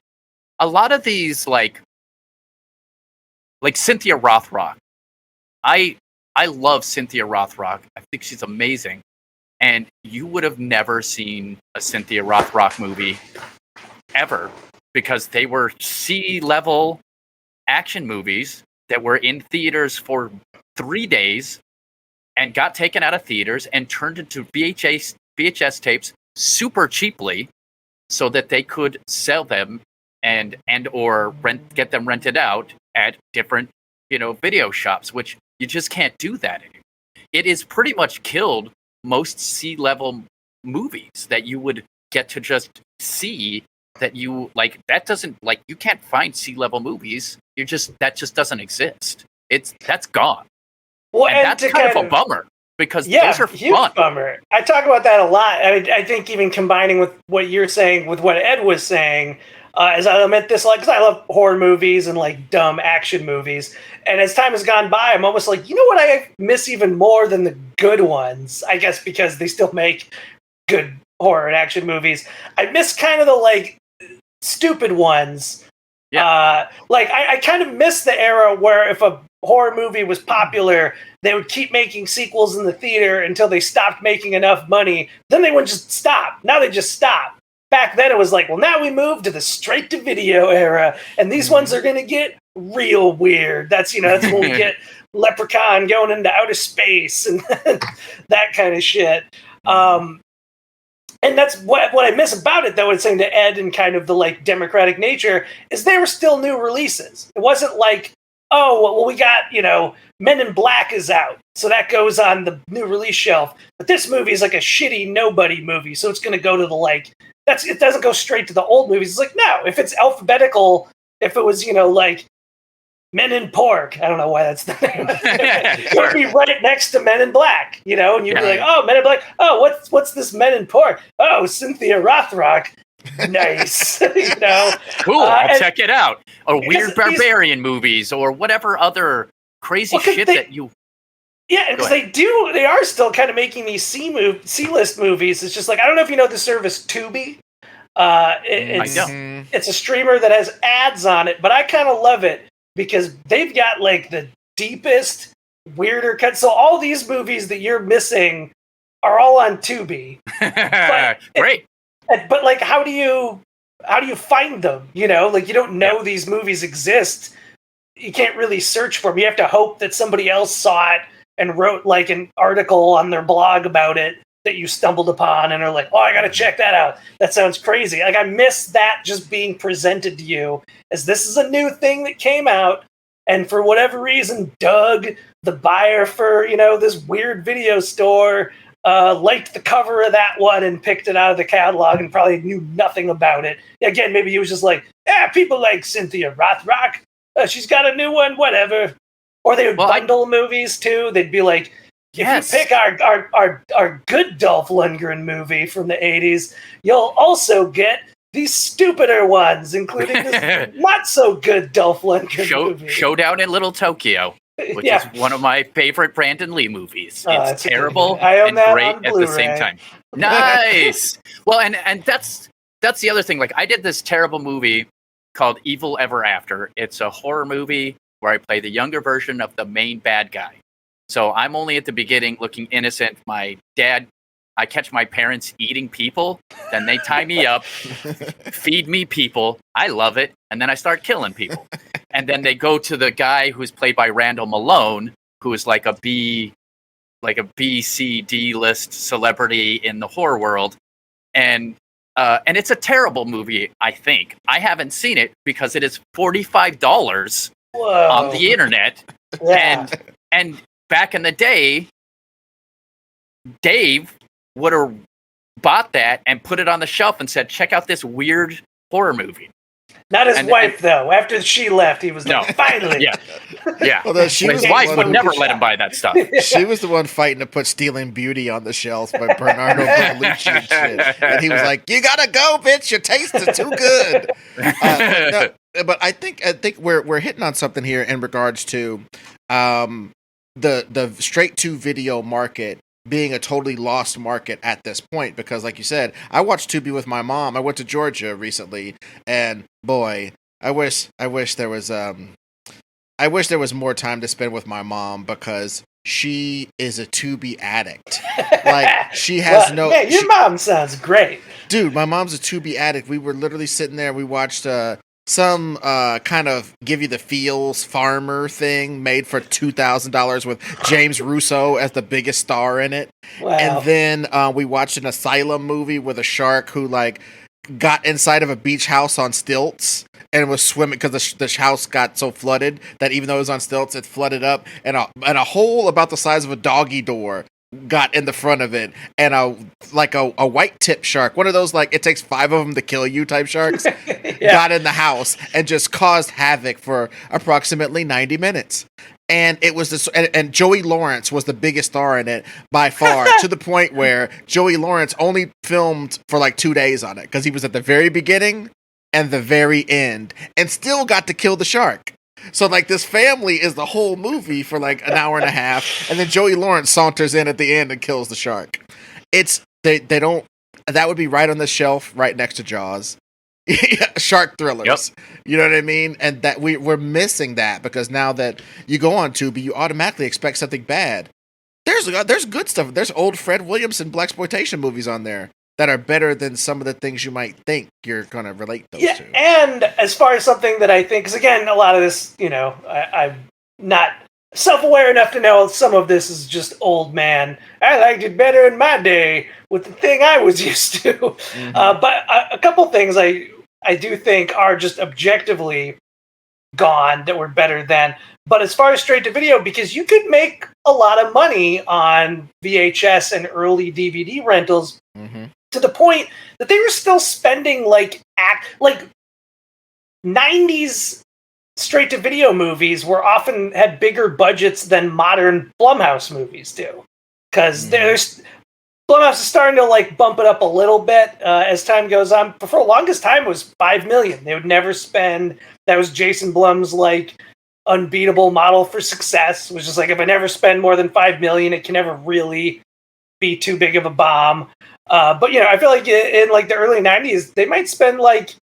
a lot of these, like Cynthia Rothrock, I I love Cynthia Rothrock. I think she's amazing. And you would have never seen a Cynthia Rothrock movie ever because they were C-level action movies that were in theaters for 3 days and got taken out of theaters and turned into VHS tapes super cheaply so that they could sell them and or get them rented out at different, video shops, which you just can't do that anymore. It is pretty much killed most C-level movies that you would get to just see that you like. That doesn't you can't find C-level movies. That just doesn't exist. That's gone. Well, and that's kind of a bummer because those are huge fun. Bummer. I talk about that a lot. I think even combining with what you're saying with what Ed was saying, as I lament this, because I love horror movies and dumb action movies. And as time has gone by, I'm almost like, you know what I miss even more than the good ones? I guess because they still make good horror and action movies. I miss kind of the stupid ones. Yeah. I kind of miss the era where if a horror movie was popular, they would keep making sequels in the theater until they stopped making enough money. Then they would just stop. Now they just stop. Back then it was now we move to the straight-to-video era, and these ones are going to get real weird. That's when we get Leprechaun going into outer space and that kind of shit. And that's what I miss about it, though, it's saying to Ed and kind of the democratic nature, is they were still new releases. It wasn't we got, Men in Black is out, so that goes on the new release shelf. But this movie is a shitty nobody movie, so it's going to go to the it doesn't go straight to the old movies. It's no, if it's alphabetical, if it was, Men in Pork, I don't know why that's the name. It would be right next to Men in Black, and you'd be oh, Men in Black. Oh, what's this Men in Pork? Oh, Cynthia Rothrock. Nice. Cool. I'll check it out. Or weird barbarian movies or whatever other crazy shit that you. Yeah, because they are still kind of making these C-list movies. It's just I don't know if you know the service Tubi. It's a streamer that has ads on it, but I kind of love it because they've got the deepest, weirder cuts. So all these movies that you're missing are all on Tubi. Great. But how do you find them? You don't know these movies exist. You can't really search for them. You have to hope that somebody else saw it and wrote an article on their blog about it that you stumbled upon and are oh, I gotta check that out. That sounds crazy. I miss that just being presented to you as this is a new thing that came out, and for whatever reason, Doug, the buyer for this weird video store, liked the cover of that one and picked it out of the catalog and probably knew nothing about it. Again, maybe he was just people like Cynthia Rothrock. She's got a new one, whatever. Or they would bundle movies too. They'd be if you pick our good Dolph Lundgren movie from the 80s, you'll also get these stupider ones, including this not so good Dolph Lundgren movie. Showdown in Little Tokyo, which is one of my favorite Brandon Lee movies. It's terrible and great at the same time. Nice. Well, and that's the other thing. I did this terrible movie called Evil Ever After. It's a horror movie where I play the younger version of the main bad guy. So I'm only at the beginning looking innocent. I catch my parents eating people, then they tie me up, feed me people. I love it. And then I start killing people. And then they go to the guy who's played by Randall Malone, who is a B, C, D list celebrity in the horror world. And it's a terrible movie, I think. I haven't seen it because it is $45 on the internet. Yeah. And back in the day, Dave would have bought that and put it on the shelf and said, check out this weird horror movie. Not his wife, though. After she left, he was finally. Yeah. Although his wife would never let him buy that stuff. She was the one fighting to put Stealing Beauty on the shelf by Bernardo Bertolucci and shit. And he was like, you gotta go, bitch. Your taste is too good. But I think we're hitting on something here in regards to the straight-to-video market being a totally lost market at this point, because like you said, I watched Tubi with my mom. I went to Georgia recently, and boy, I wish there was more time to spend with my mom, because she is a Tubi addict. Like, she has Man, your mom sounds great. Dude, my mom's a Tubi addict. We were literally sitting there. We watched some kind of give you the feels farmer thing made for $2,000 with James Russo as the biggest star in it. Wow. And then we watched an asylum movie with a shark who like got inside of a beach house on stilts and was swimming because the house got so flooded that even though it was on stilts, it flooded up, and a hole about the size of a doggy door got in the front of it, and a white tip shark, one of those like it takes 5 of them to kill you type sharks, got in the house and just caused havoc for approximately 90 minutes. And it was this, and Joey Lawrence was the biggest star in it by far, to the point where Joey Lawrence only filmed for like 2 days on it because he was at the very beginning and the very end, and still got to kill the shark. So, like, this family is the whole movie for, like, an hour and a half, and then Joey Lawrence saunters in at the end and kills the shark. They don't, that would be right on the shelf right next to Jaws. Shark thrillers. Yep. You know what I mean? And that we're missing that, because now that you go on Tubi, you automatically expect something bad. There's good stuff. There's old Fred Williamson blaxploitation movies on there that are better than some of the things you might think you're going to relate those to. And as far as something that I think, because again, a lot of this, you know, I'm not self-aware enough to know some of this is just old man. I liked it better in my day with the thing I was used to. Mm-hmm. But a couple things I do think are just objectively gone that were better then. But as far as straight to video, because you could make a lot of money on VHS and early DVD rentals, to the point that they were still spending like 90s straight to video movies were often had bigger budgets than modern Blumhouse movies do, because there's Blumhouse is starting to like bump it up a little bit as time goes on. But for the longest time, it was $5 million. They would never spend. That was Jason Blum's like unbeatable model for success. It was just like, if I never spend more than $5 million, it can never really be too big of a bomb. But you know, I feel like in like the early 90s, they might spend like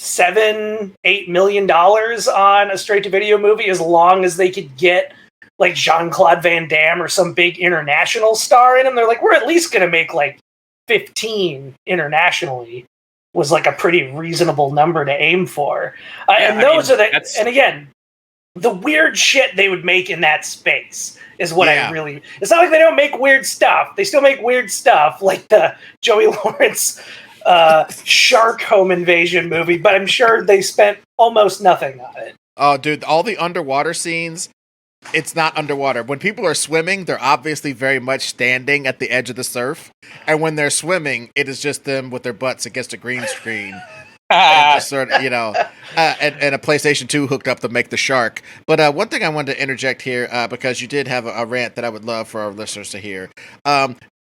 $7-8 million on a straight to video movie, as long as they could get like Jean-Claude Van Damme or some big international star in them. They're like, we're at least going to make like 15 internationally, was like a pretty reasonable number to aim for. And those are the, and again, the weird shit they would make in that space is what I really, it's not like they don't make weird stuff. They still make weird stuff, like the Joey Lawrence shark home invasion movie, but I'm sure they spent almost nothing on it. Oh, dude, all the underwater scenes, it's not underwater. When people are swimming, they're obviously very much standing at the edge of the surf. And when they're swimming, it is just them with their butts against a green screen. And sort of, you know, and a PlayStation 2 hooked up to make the shark. But one thing I wanted to interject here, because you did have a rant that I would love for our listeners to hear.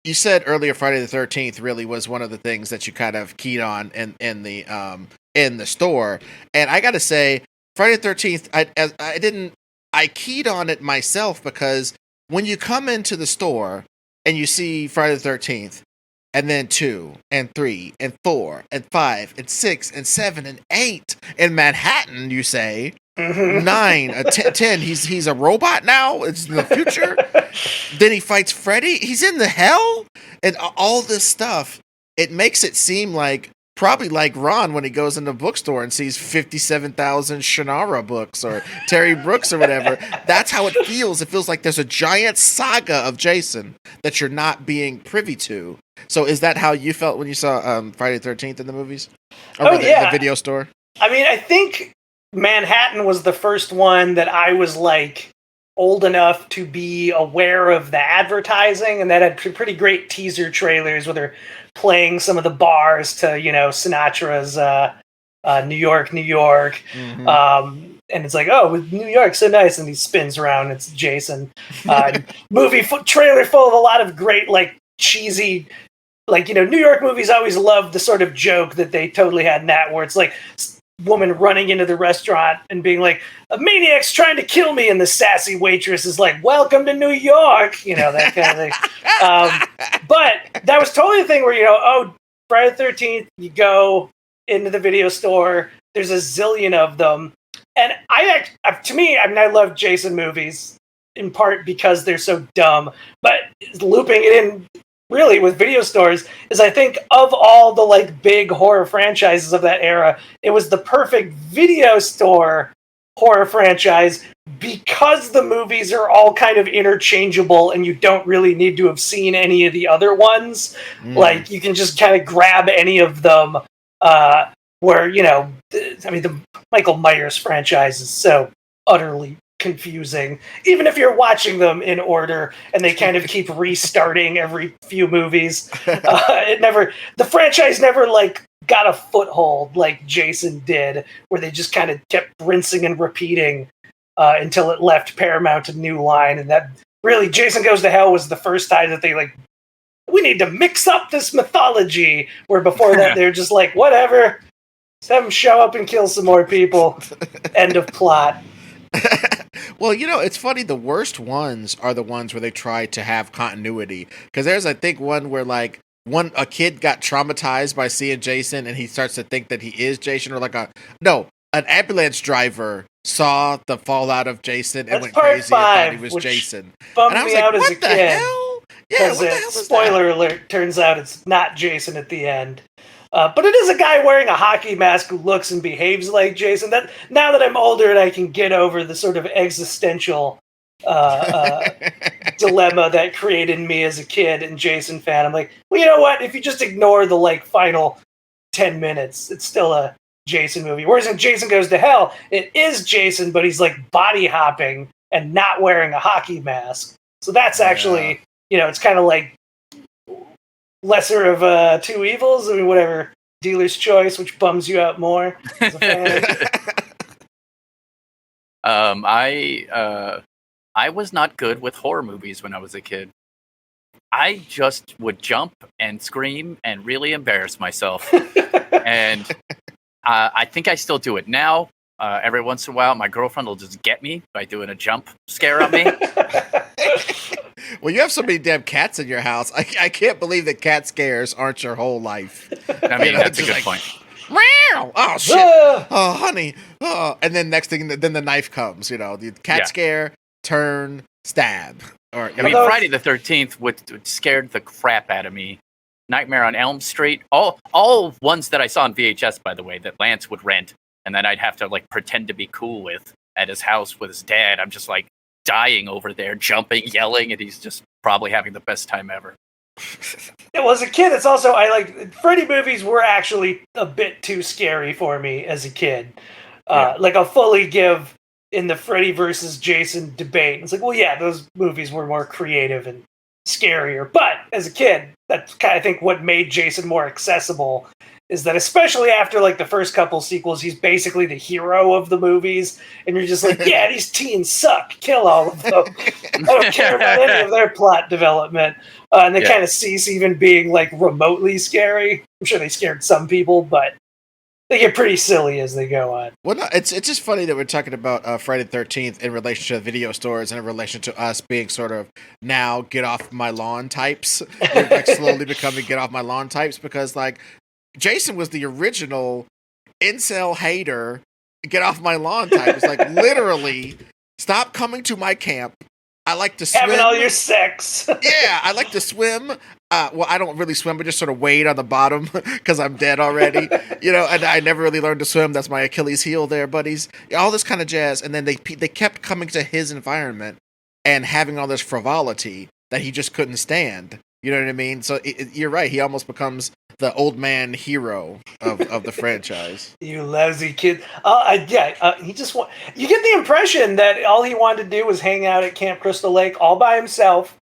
You said earlier Friday the 13th really was one of the things that you kind of keyed on in the store. And I got to say, Friday the 13th, I keyed on it myself, because when you come into the store and you see Friday the 13th, and then 2 and 3 and 4 and 5 and 6 and 7 and 8 in Manhattan, you say 9, 10. He's a robot now. It's in the future. Then he fights Freddy. He's in the hell, and all this stuff. It makes it seem like probably like Ron when he goes in the bookstore and sees 57,000 Shannara books or Terry Brooks or whatever. That's how it feels. It feels like there's a giant saga of Jason that you're not being privy to. So is that how you felt when you saw Friday the 13th in the movies? Or the video store? I mean, I think Manhattan was the first one that I was like old enough to be aware of the advertising, and that had pretty great teaser trailers where they're playing some of the bars to, you know, Sinatra's New York, New York. And it's like, oh, with New York, so nice. And he spins around. It's Jason. Trailer full of a lot of great, like, cheesy, like, you know, New York movies always love the sort of joke that they totally had in that, where it's like woman running into the restaurant and being like, a maniac's trying to kill me, and the sassy waitress is like, welcome to New York, you know, that kind of thing. But that was totally the thing where, you know, oh, Friday the 13th, you go into the video store, there's a zillion of them. And I love Jason movies. in part because they're so dumb. But looping it in really with video stores is, I think, of all the like big horror franchises of that era, it was the perfect video store horror franchise because the movies are all kind of interchangeable and you don't really need to have seen any of the other ones. Like, you can just kind of grab any of them, where, you know, I mean, the Michael Myers franchise is so utterly confusing, even if you're watching them in order and they kind of keep restarting every few movies. The franchise never like got a foothold like Jason did, where they just kind of kept rinsing and repeating until it left Paramount a new line. And that really, Jason Goes to Hell was the first time that they like, we need to mix up this mythology, where before that they're just like, whatever, just have them show up and kill some more people. End of plot. Well, you know, it's funny. The worst ones are the ones where they try to have continuity. Because there's, I think, one where like a kid got traumatized by seeing Jason, and he starts to think that he is Jason, or an ambulance driver saw the fallout of Jason and went crazy and thought he was Jason. Bummed and I was me like, out as what a the kid. hell? Yeah, what the hell is spoiler that? alert, turns out it's not Jason at the end. But it is a guy wearing a hockey mask who looks and behaves like Jason. That now that I'm older and I can get over the sort of existential dilemma that created me as a kid and Jason fan, I'm like, well, you know what? If you just ignore the like final 10 minutes, it's still a Jason movie. Whereas in Jason Goes to Hell, it is Jason, but he's like body hopping and not wearing a hockey mask. So that's actually, you know, it's kind of like lesser of two evils. I mean, whatever, dealer's choice, which bums you out more as a fan. I was not good with horror movies when I was a kid. I just would jump and scream and really embarrass myself. And I think I still do it now. Every once in a while, my girlfriend will just get me by doing a jump scare on me. Well, you have so many damn cats in your house. I can't believe that cat scares aren't your whole life. I mean, that's a good point. Meow! Oh, shit. Oh, honey. Oh. And then next thing, then the knife comes, you know, the cat scare, turn, stab. Or, I mean, Friday the 13th would scared the crap out of me. Nightmare on Elm Street. All ones that I saw on VHS, by the way, that Lance would rent. And then I'd have to like pretend to be cool with at his house with his dad. I'm just like dying over there, jumping, yelling, and he's just probably having the best time ever. Well, as a kid, it's also, Freddy movies were actually a bit too scary for me as a kid. Like, I'll fully give in the Freddy versus Jason debate. It's like, well, yeah, those movies were more creative and scarier. But as a kid, that's kind of, I think, what made Jason more accessible. Is that especially after like the first couple sequels, he's basically the hero of the movies, and you're just like, yeah, these teens suck, kill all of them. I don't care about any of their plot development, and they kind of cease even being like remotely scary. I'm sure they scared some people, but they get pretty silly as they go on. Well, no, it's just funny that we're talking about Friday the 13th in relation to video stores and in relation to us being sort of now get off my lawn types. We're like slowly becoming get off my lawn types because like. Jason was the original incel hater, get off my lawn type. It's like, literally, stop coming to my camp. I like to swim. Having all your sex. Yeah, I like to swim. Well, I don't really swim, but just sort of wade on the bottom because I'm dead already. You know, and I never really learned to swim. That's my Achilles heel there, buddies. All this kind of jazz. And then they kept coming to his environment and having all this frivolity that he just couldn't stand. You know what I mean? So you're right. He almost becomes the old man hero of the franchise. You lousy kid. He just you get the impression that all he wanted to do was hang out at Camp Crystal Lake all by himself.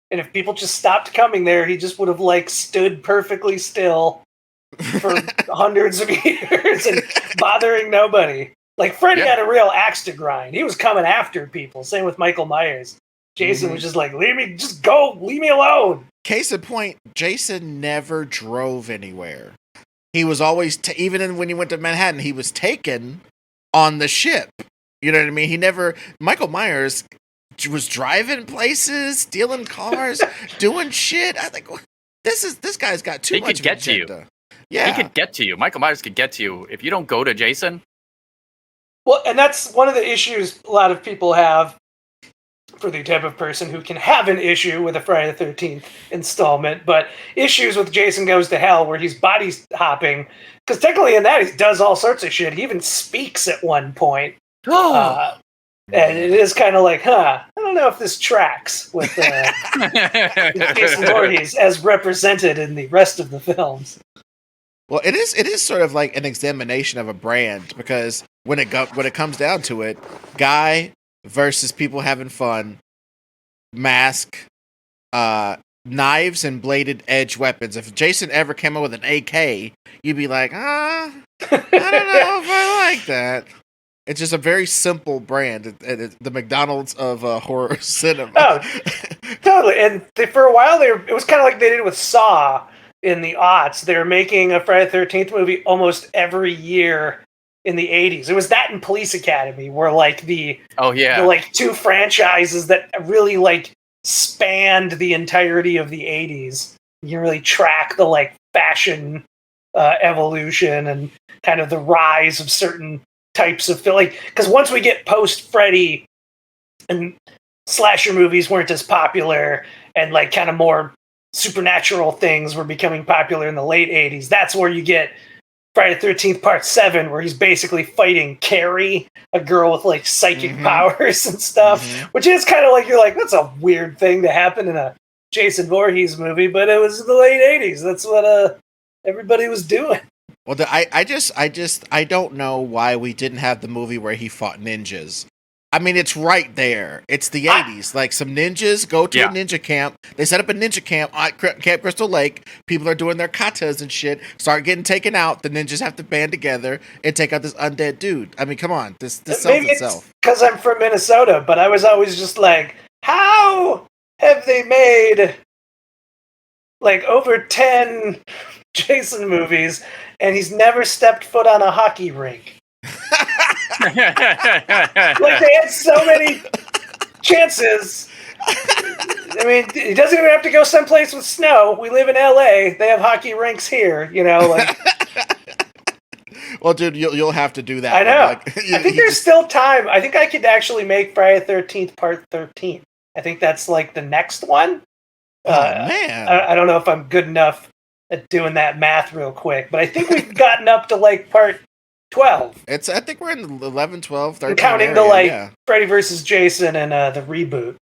And if people just stopped coming there, he just would have like stood perfectly still for hundreds of years and bothering nobody. Like Freddy had a real axe to grind. He was coming after people. Same with Michael Myers. Jason was just like, leave me alone. Case in point, Jason never drove anywhere. He was always, even when he went to Manhattan, he was taken on the ship. You know what I mean? Michael Myers was driving places, stealing cars, doing shit. I think this guy's got too much of an agenda. He could get to you. Yeah. He could get to you. Michael Myers could get to you. If you don't go to Jason. Well, and that's one of the issues a lot of people have for the type of person who can have an issue with a Friday the 13th installment, but issues with Jason Goes to Hell, where he's body hopping, because technically in that he does all sorts of shit. He even speaks at one point. And it is kind of like, I don't know if this tracks with Jason Voorhees as represented in the rest of the films. Well, it is sort of like an examination of a brand, because when it comes down to it, guy versus people having fun, mask, knives and bladed edge weapons. If Jason ever came up with an AK, you'd be like, I don't know if I like that. It's just a very simple brand. It's the McDonald's of horror cinema. Oh, totally. And for a while it was kind of like they did with Saw in the aughts. They were making a Friday the 13th movie almost every year in the 80s. It was that and Police Academy were like the like two franchises that really like spanned the entirety of the 80s. You really track the like fashion evolution and kind of the rise of certain types of film. Like, because once we get post Freddy and slasher movies weren't as popular, and like kind of more supernatural things were becoming popular in the late 80s, that's where you get Friday the 13th Part 7, where he's basically fighting Carrie, a girl with like psychic powers and stuff, which is kind of like, you're like, that's a weird thing to happen in a Jason Voorhees movie, but it was in the late 80s. That's what everybody was doing. Well, I don't know why we didn't have the movie where he fought ninjas. I mean, it's right there. It's the 80s. Like, some ninjas go to a ninja camp. They set up a ninja camp at Camp Crystal Lake. People are doing their katas and shit. Start getting taken out. The ninjas have to band together and take out this undead dude. I mean, come on. This sells itself. Because I'm from Minnesota, but I was always just like, how have they made like over 10 Jason movies and he's never stepped foot on a hockey rink? Like, they had so many chances. I mean, he doesn't even have to go someplace with snow. We live in LA. They have hockey rinks here, you know. Like, well, dude, you'll have to do that. I know. Like, I think there's still time. I think I could actually make Friday the 13th Part 13. I think that's like the next one. Man. I don't know if I'm good enough at doing that math real quick, but I think we've gotten up to like Part 12. I think we're in 11, 12, 13. Counting area, the Freddy versus Jason and the reboot.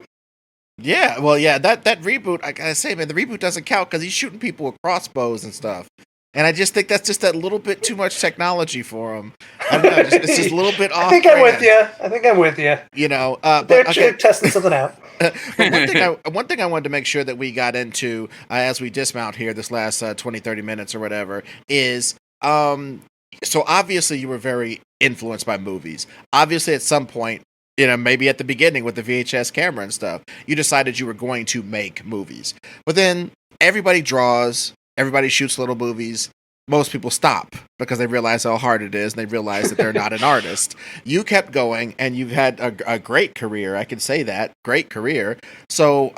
Yeah, well, yeah, that reboot, I gotta say, man, the reboot doesn't count because he's shooting people with crossbows and stuff. And I just think that's just a little bit too much technology for him. I don't know, it's just a little bit off. I think I'm with you. You know, they're testing something out. But one thing I wanted to make sure that we got into as we dismount here this last 20, 30 minutes or whatever is, so obviously you were very influenced by movies. Obviously at some point, you know, maybe at the beginning with the VHS camera and stuff, you decided you were going to make movies. But then everybody draws, everybody shoots little movies. Most people stop because they realize how hard it is and they realize that they're not an artist. You kept going and you've had a great career. I can say that. Great career. So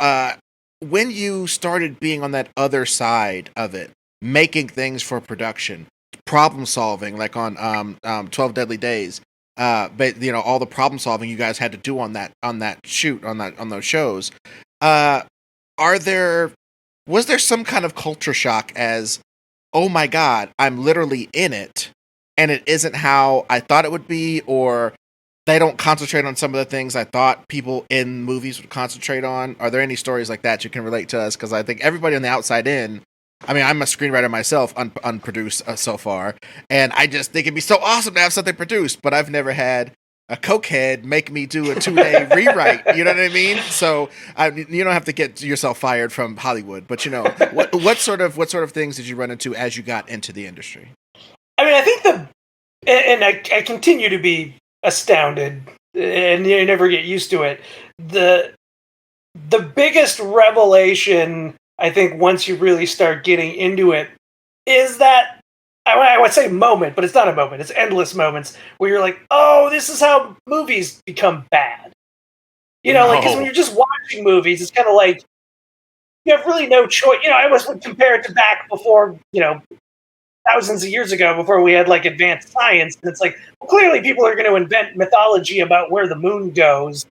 when you started being on that other side of it, making things for production, problem solving, like on 12 Deadly Days, but you know, all the problem solving you guys had to do on that shoot, on those shows, was there some kind of culture shock as, oh my God, I'm literally in it and it isn't how I thought it would be, or they don't concentrate on some of the things I thought people in movies would concentrate on? Are there any stories like that you can relate to us? Because I think everybody on the outside in, I mean, I'm a screenwriter myself, unproduced so far, and I just think it'd be so awesome to have something produced, but I've never had a cokehead make me do a 2-day rewrite. You know what I mean? So you don't have to get yourself fired from Hollywood, but you know, what sort of things did you run into as you got into the industry? I mean, I think I continue to be astounded, and you never get used to it. The biggest revelation, I think, once you really start getting into it, is that I would say moment, but it's not a moment. It's endless moments where you're like, oh, this is how movies become bad. You know, like, because when you're just watching movies, it's kind of like you have really no choice. You know, I was compared to back before, you know, thousands of years ago, before we had like advanced science. And it's like, well, clearly people are going to invent mythology about where the moon goes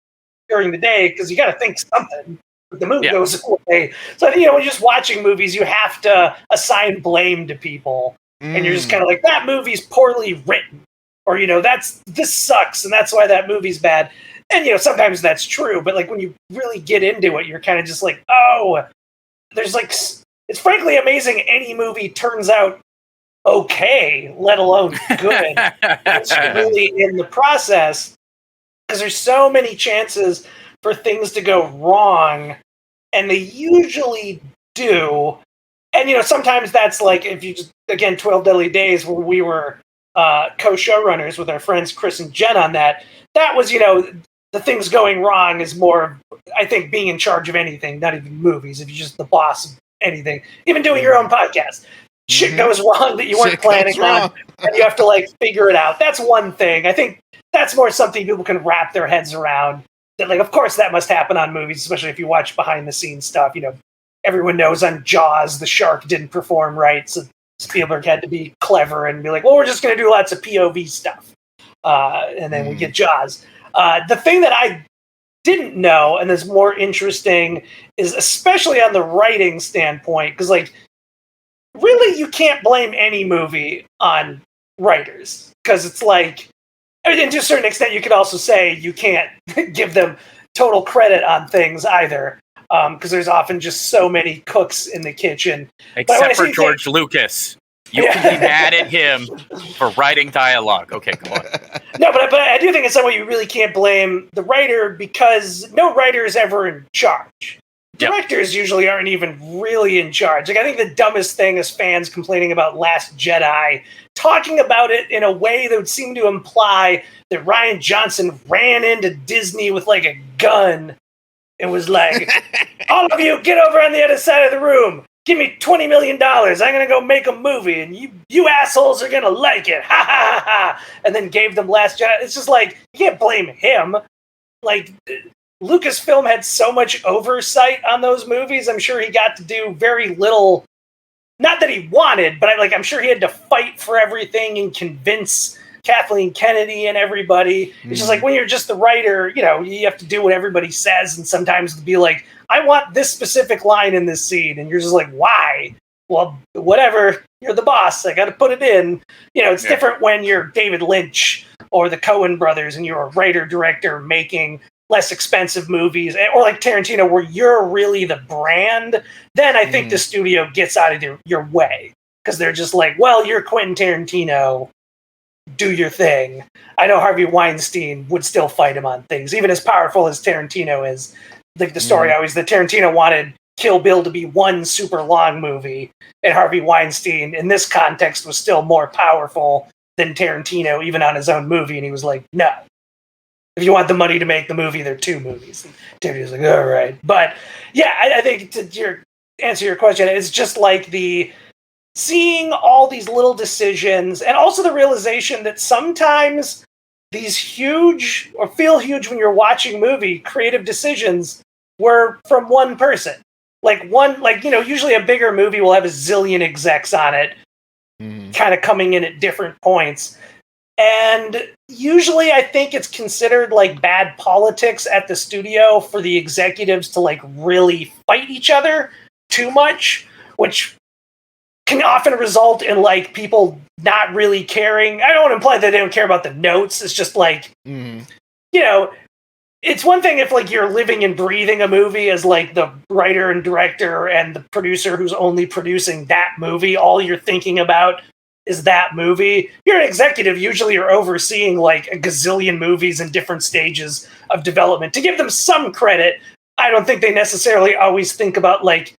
during the day because you got to think something. But the mood Yeah. goes away. So when you're just watching movies, you have to assign blame to people, and you're just kind of like, that movie's poorly written, or this sucks, and that's why that movie's bad. And sometimes that's true, but like when you really get into it, you're kind of just like, oh, there's like, it's frankly amazing any movie turns out okay, let alone good. It's really in the process, because there's so many chances for things to go wrong, and they usually do. And sometimes that's like, if you just, again, 12 Deadly Days, where we were co-showrunners with our friends Chris and Jen on that was, the things going wrong is more, I think, being in charge of anything, not even movies. If you're just the boss of anything, even doing your own podcast, shit goes wrong that you weren't planning on, and you have to like figure it out. That's one thing. I think that's more something people can wrap their heads around. That, like, of course, that must happen on movies, especially if you watch behind the scenes stuff. Everyone knows on Jaws the shark didn't perform right, so Spielberg had to be clever and be like, well, we're just going to do lots of POV stuff, and then we get Jaws. The thing that I didn't know, and is more interesting, is especially on the writing standpoint, because like, really, you can't blame any movie on writers, because it's like, and to a certain extent, you could also say you can't give them total credit on things either, because there's often just so many cooks in the kitchen. Except for George Lucas. You can be mad at him for writing dialogue. Okay, come on. No, but I do think in some way you really can't blame the writer, because no writer is ever in charge. Directors usually aren't even really in charge. Like, I think the dumbest thing is fans complaining about Last Jedi, talking about it in a way that would seem to imply that Rian Johnson ran into Disney with like a gun. It was like, all of you, get over on the other side of the room. Give me $20 million. I'm going to go make a movie, and you assholes are going to like it. Ha, ha, ha, ha. And then gave them Last Jedi. It's just like, you can't blame him. Like, Lucasfilm had so much oversight on those movies. I'm sure he got to do very little. Not that he wanted, but I'm sure he had to fight for everything and convince Kathleen Kennedy and everybody. It's just like, when you're just the writer, you have to do what everybody says, and sometimes to be like, I want this specific line in this scene, and you're just like, why? Well, whatever. You're the boss. I got to put it in. It's different when you're David Lynch or the Coen brothers, and you're a writer-director making less expensive movies, or like Tarantino, where you're really the brand. Then I think the studio gets out of your way, because they're just like, well, you're Quentin Tarantino. Do your thing. I know Harvey Weinstein would still fight him on things, even as powerful as Tarantino is. Like, the story always that Tarantino wanted Kill Bill to be one super long movie, and Harvey Weinstein in this context was still more powerful than Tarantino, even on his own movie, and he was like, no. If you want the money to make the movie, there are two movies. And Tarantino's like, all right. But yeah, I think to answer your question, it's just like seeing all these little decisions, and also the realization that sometimes these huge, or feel huge when you're watching movie, creative decisions were from one person. Usually a bigger movie will have a zillion execs on it, kind of coming in at different points. And usually I think it's considered like bad politics at the studio for the executives to like really fight each other too much, which can often result in like people not really caring. I don't want to imply that they don't care about the notes. It's just like, it's one thing if like you're living and breathing a movie as like the writer and director and the producer who's only producing that movie. All you're thinking about is that movie. You're an executive. Usually you're overseeing like a gazillion movies in different stages of development. To give them some credit, I don't think they necessarily always think about like,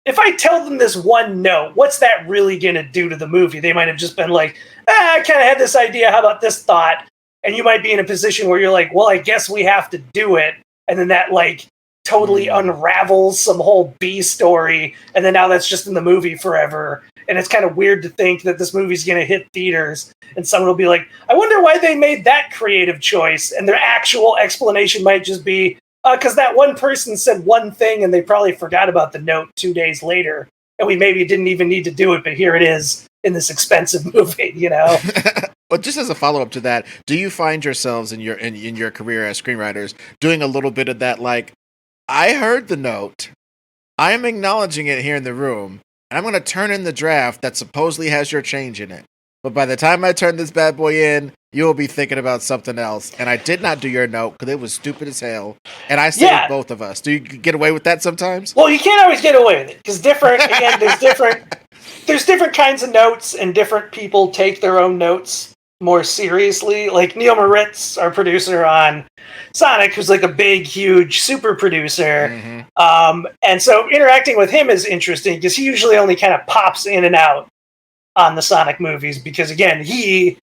if I tell them this one note, what's that really going to do to the movie? They might have just been like, I kind of had this idea. How about this thought? And you might be in a position where you're like, well, I guess we have to do it. And then that like totally unravels some whole B story. And then now that's just in the movie forever. And it's kind of weird to think that this movie's going to hit theaters. And someone will be like, I wonder why they made that creative choice. And their actual explanation might just be, because that one person said one thing and they probably forgot about the note 2 days later. And we maybe didn't even need to do it, but here it is in this expensive movie, Well, just as a follow up to that, do you find yourselves in your career as screenwriters doing a little bit of that? Like, I heard the note, I am acknowledging it here in the room, and I'm going to turn in the draft that supposedly has your change in it. But by the time I turn this bad boy in, you will be thinking about something else. And I did not do your note because it was stupid as hell. And I saved both of us. Do you get away with that sometimes? Well, you can't always get away with it because there's different kinds of notes, and different people take their own notes more seriously. Like Neil Moritz, our producer on Sonic, who's like a big, huge super producer. Mm-hmm. And so interacting with him is interesting because he usually only kind of pops in and out on the Sonic movies because, again, he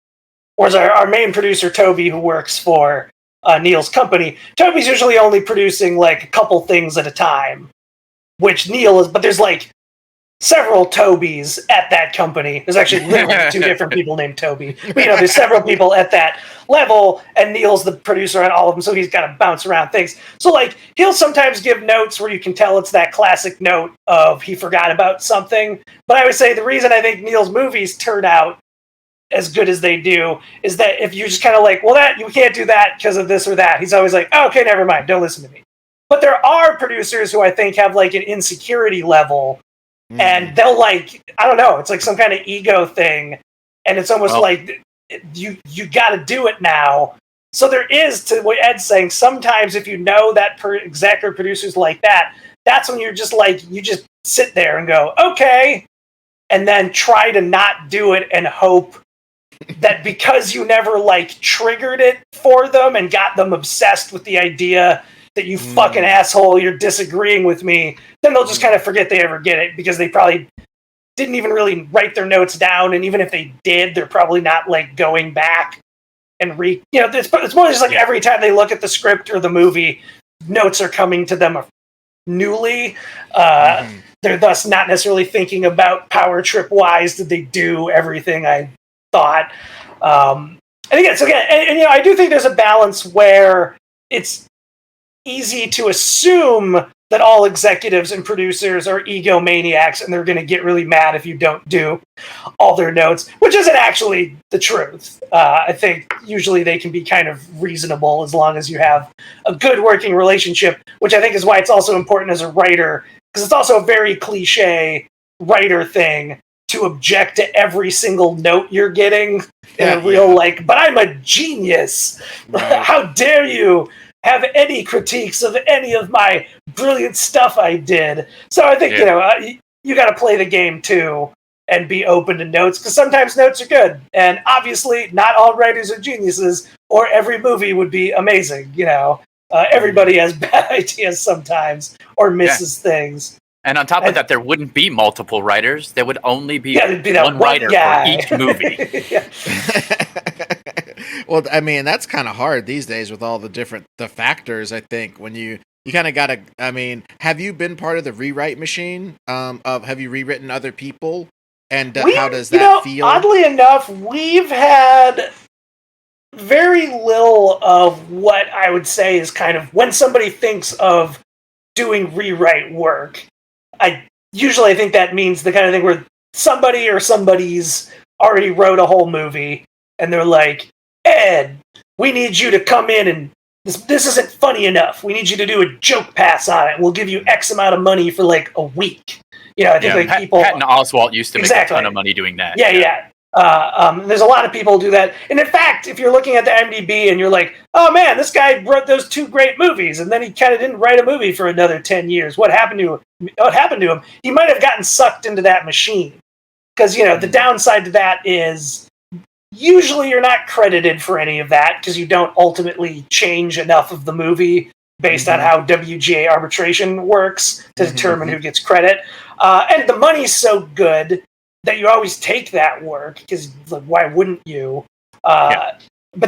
was our main producer, Toby, who works for Neil's company. Toby's usually only producing like a couple things at a time, which Neil is, but there's like several Tobys at that company. There's actually literally 2 different people named Toby. But, there's several people at that level, and Neil's the producer on all of them, so he's got to bounce around things. So, like, he'll sometimes give notes where you can tell it's that classic note of he forgot about something. But I would say the reason I think Neil's movies turn out as good as they do is that if you're just kind of like, well, that you can't do that because of this or that, he's always like, oh, okay, never mind, don't listen to me. But there are producers who I think have, like, an insecurity level. And they'll like, I don't know, it's like some kind of ego thing. And it's almost like you got to do it now. So there is, to what Ed's saying, sometimes if you know that exec or producers like that, that's when you're just like, you just sit there and go, okay. And then try to not do it and hope that because you never like triggered it for them and got them obsessed with the idea that you fucking asshole, you're disagreeing with me, then they'll just kind of forget they ever get it because they probably didn't even really write their notes down. And even if they did, they're probably not like going back and it's more just like every time they look at the script or the movie, notes are coming to them newly. They're thus not necessarily thinking about power trip wise, did they do everything I thought? And again, and I do think there's a balance where it's easy to assume that all executives and producers are egomaniacs and they're going to get really mad if you don't do all their notes, which isn't actually the truth. I think usually they can be kind of reasonable as long as you have a good working relationship, which I think is why it's also important as a writer, because it's also a very cliche writer thing to object to every single note you're getting in a real but I'm a genius. Right. How dare you have any critiques of any of my brilliant stuff I did. So I think, you got to play the game too and be open to notes, because sometimes notes are good. And obviously not all writers are geniuses or every movie would be amazing. Everybody has bad ideas sometimes or misses things. And on top of that, there wouldn't be multiple writers. There would only be, one writer guy for each movie. Well, I mean, that's kind of hard these days with all the factors, I think, when you kind of got to, I mean, have you been part of the rewrite machine? Have you rewritten other people? And how does that feel? Oddly enough, we've had very little of what I would say is kind of when somebody thinks of doing rewrite work. I think that means the kind of thing where somebody or somebody's already wrote a whole movie and they're like, Ed, we need you to come in and this isn't funny enough. We need you to do a joke pass on it. We'll give you X amount of money for like a week. I think people. Patton Oswalt used to make a ton of money doing that. There's a lot of people who do that. And in fact, if you're looking at the IMDb and you're like, oh man, this guy wrote those 2 great movies and then he kind of didn't write a movie for another 10 years. What happened to him? He might have gotten sucked into that machine. Because, the downside to that is usually you're not credited for any of that because you don't ultimately change enough of the movie based on how WGA arbitration works to determine who gets credit. And the money's so good that you always take that work because why wouldn't you? But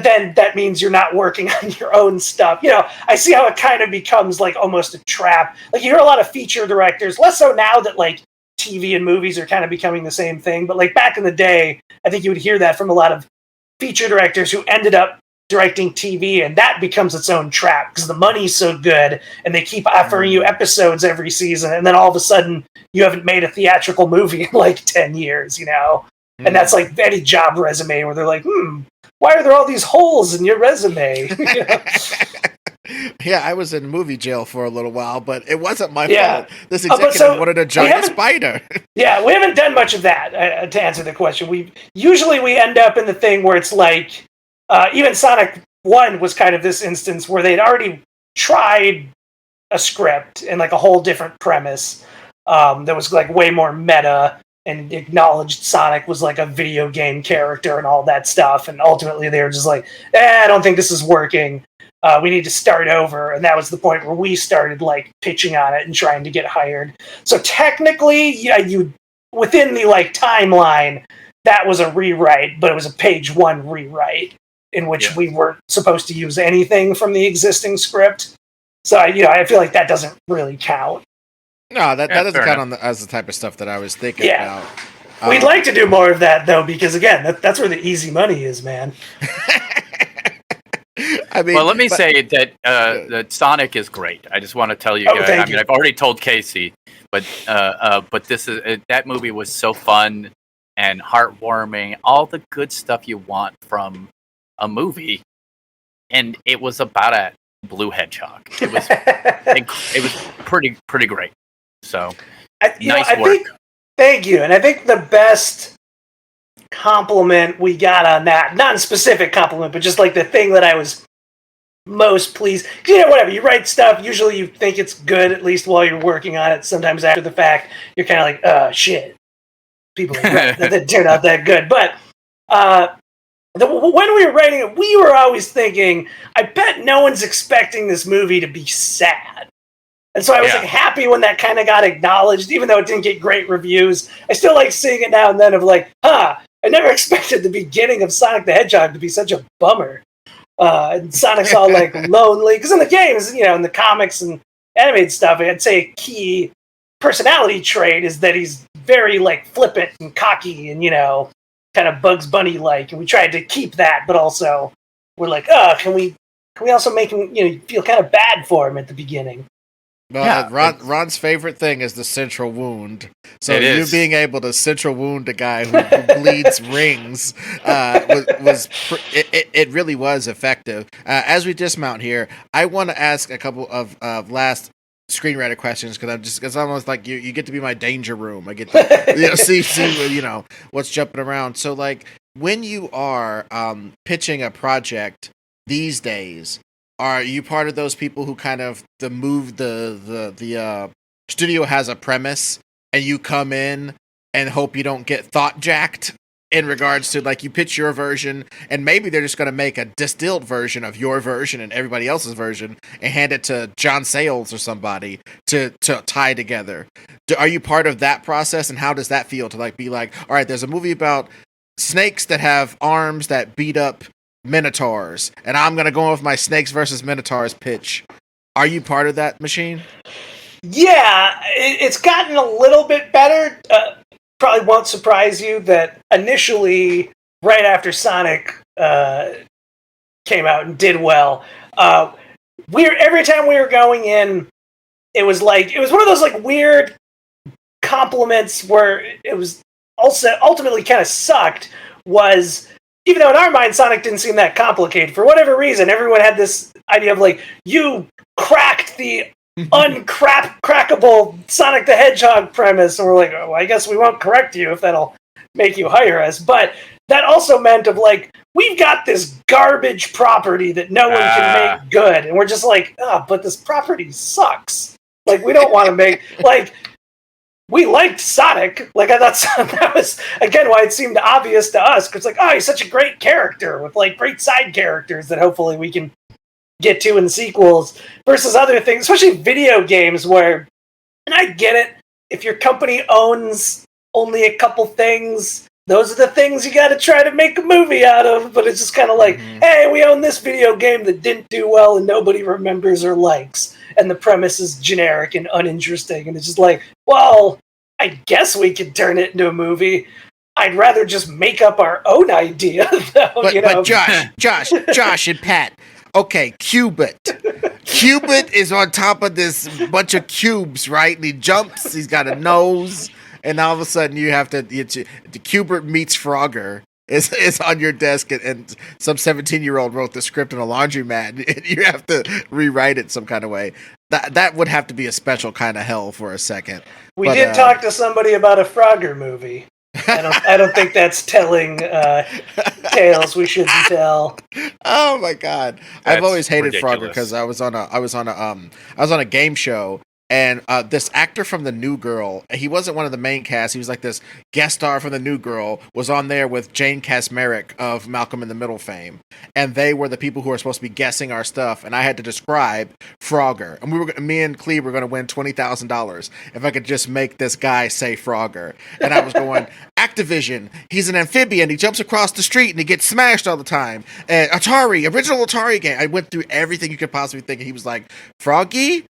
then that means you're not working on your own stuff. I see how it kind of becomes like almost a trap. Like you hear a lot of feature directors, less so now that like TV and movies are kind of becoming the same thing. But like back in the day, I think you would hear that from a lot of feature directors who ended up directing TV, and that becomes its own trap because the money's so good and they keep offering you episodes every season, and then all of a sudden you haven't made a theatrical movie in like 10 years, And that's like any job resume where they're like, why are there all these holes in your resume? You know? Yeah, I was in movie jail for a little while, but it wasn't my fault. This executive wanted a we giant spider. Yeah, we haven't done much of that to answer the question. We end up in the thing where it's like, even Sonic 1 was kind of this instance where they'd already tried a script and like a whole different premise that was like way more meta and acknowledged Sonic was like a video game character and all that stuff. And ultimately they were just like, I don't think this is working. We need to start over. And that was the point where we started like pitching on it and trying to get hired. So technically, you within the like timeline, that was a rewrite, but it was a page 1 rewrite in which we weren't supposed to use anything from the existing script. So I feel like that doesn't really count. No, that doesn't count as the type of stuff that I was thinking about. We'd like to do more of that though, because again, that's where the easy money is, man. I mean, well, let me say that Sonic is great. I just want to tell you guys. I mean, I've already told Casey, but this is that movie was so fun and heartwarming. All the good stuff you want from a movie, and it was about a blue hedgehog. It was it was pretty great. So nice work. Thank you, and I think the best compliment we got on that, not a specific compliment, but just like the thing that I was most pleased. Whatever, you write stuff, usually you think it's good, at least while you're working on it. Sometimes after the fact, you're kind of like, shit. People that didn't turn out that good. But when we were writing it, we were always thinking, I bet no one's expecting this movie to be sad. And so I was like happy when that kind of got acknowledged, even though it didn't get great reviews. I still like seeing it now and then of like, I never expected the beginning of Sonic the Hedgehog to be such a bummer. And Sonic's all like lonely. Because in the games, in the comics and animated stuff, I'd say a key personality trait is that he's very like flippant and cocky and, kind of Bugs Bunny-like. And we tried to keep that, but also we're like, can we also make him, feel kind of bad for him at the beginning? Well, Ron's favorite thing is the central wound. So you being able to central wound a guy who bleeds rings it really was effective. As we dismount here, I want to ask a couple of last screenwriter questions because it's almost like you get to be my danger room. I get to see what's jumping around. So like when you are pitching a project these days. Are you part of those people who kind of the studio has a premise and you come in and hope you don't get thought jacked in regards to like you pitch your version and maybe they're just going to make a distilled version of your version and everybody else's version and hand it to John Sayles or somebody to tie together? Are you part of that process and how does that feel to like be like, all right, there's a movie about snakes that have arms that beat up Minotaurs, and I'm gonna go with my snakes versus Minotaurs pitch. Are you part of that machine? Yeah, it's gotten a little bit better. Probably won't surprise you that initially, right after Sonic came out and did well, every time we were going in, it was one of those like weird compliments where it was also ultimately kind of sucked. Was even though in our mind Sonic didn't seem that complicated, for whatever reason, everyone had this idea of like, you cracked the crackable Sonic the Hedgehog premise, and we're like, oh, I guess we won't correct you if that'll make you hire us. But that also meant of like, we've got this garbage property that no one can make good, and we're just like, but this property sucks. Like, we don't want to make like. We liked Sonic. Like, I thought that was, again, why it seemed obvious to us. Because, like, he's such a great character with, like, great side characters that hopefully we can get to in sequels. Versus other things, especially video games where, and I get it, if your company owns only a couple things, those are the things you got to try to make a movie out of. But it's just kind of like, hey, we own this video game that didn't do well and nobody remembers or likes. And the premise is generic and uninteresting. And it's just like, well, I guess we could turn it into a movie. I'd rather just make up our own idea, though. But Josh and Pat, okay, Cubit. Cubit is on top of this bunch of cubes, right? And he jumps, he's got a nose, and all of a sudden you have to Cubert meets Frogger is on your desk, and some 17-year-old wrote the script in a laundromat, and you have to rewrite it some kind of way. That would have to be a special kind of hell for a second. We did talk to somebody about a Frogger movie. I don't think that's telling tales we shouldn't tell. Oh my god! That's I've always hated ridiculous. Frogger because I was on a game show, and this actor from The New Girl, he wasn't one of the main cast. He was like this guest star from The New Girl, was on there with Jane Kasmerick of Malcolm in the Middle fame, and they were the people who were supposed to be guessing our stuff. And I had to describe Frogger, and me and Cleve were going to win $20,000 if I could just make this guy say Frogger. And I was going, Activision, he's an amphibian, he jumps across the street and he gets smashed all the time. Atari, original Atari game. I went through everything you could possibly think, and he was like, Froggy?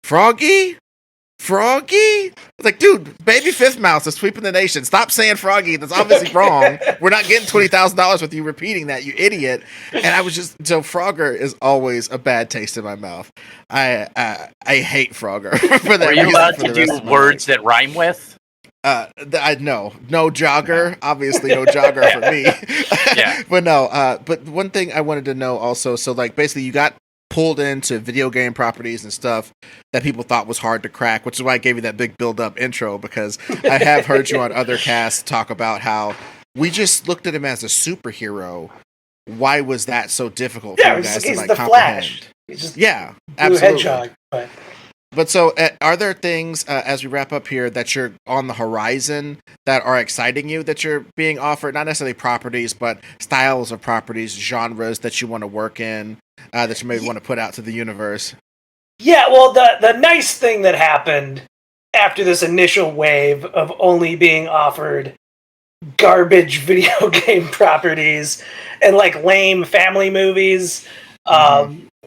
I was like, dude, Baby Fifth Mouse is sweeping the nation. Stop saying Froggy. That's obviously wrong. We're not getting $20,000 with you repeating that, you idiot. And I was just, so Frogger is always a bad taste in my mouth. I hate Frogger for that. Are you reason allowed for to the rest do of my words life. that rhyme with? No jogger. Obviously, no jogger for me. Yeah. But no. But one thing I wanted to know also. So, like, basically, you got pulled into video game properties and stuff that people thought was hard to crack, which is why I gave you that big build-up intro, because I have heard you on other casts talk about how we just looked at him as a superhero. Why was that so difficult for you guys to he's like the comprehend? Flash. He's just Yeah, blue absolutely. hedgehog. But so, are there things as we wrap up here that you're on the horizon that are exciting you, that you're being offered? Not necessarily properties, but styles of properties, genres that you want to work in, that you maybe want to put out to the universe. Yeah, well, the nice thing that happened after this initial wave of only being offered garbage video game properties and like lame family movies.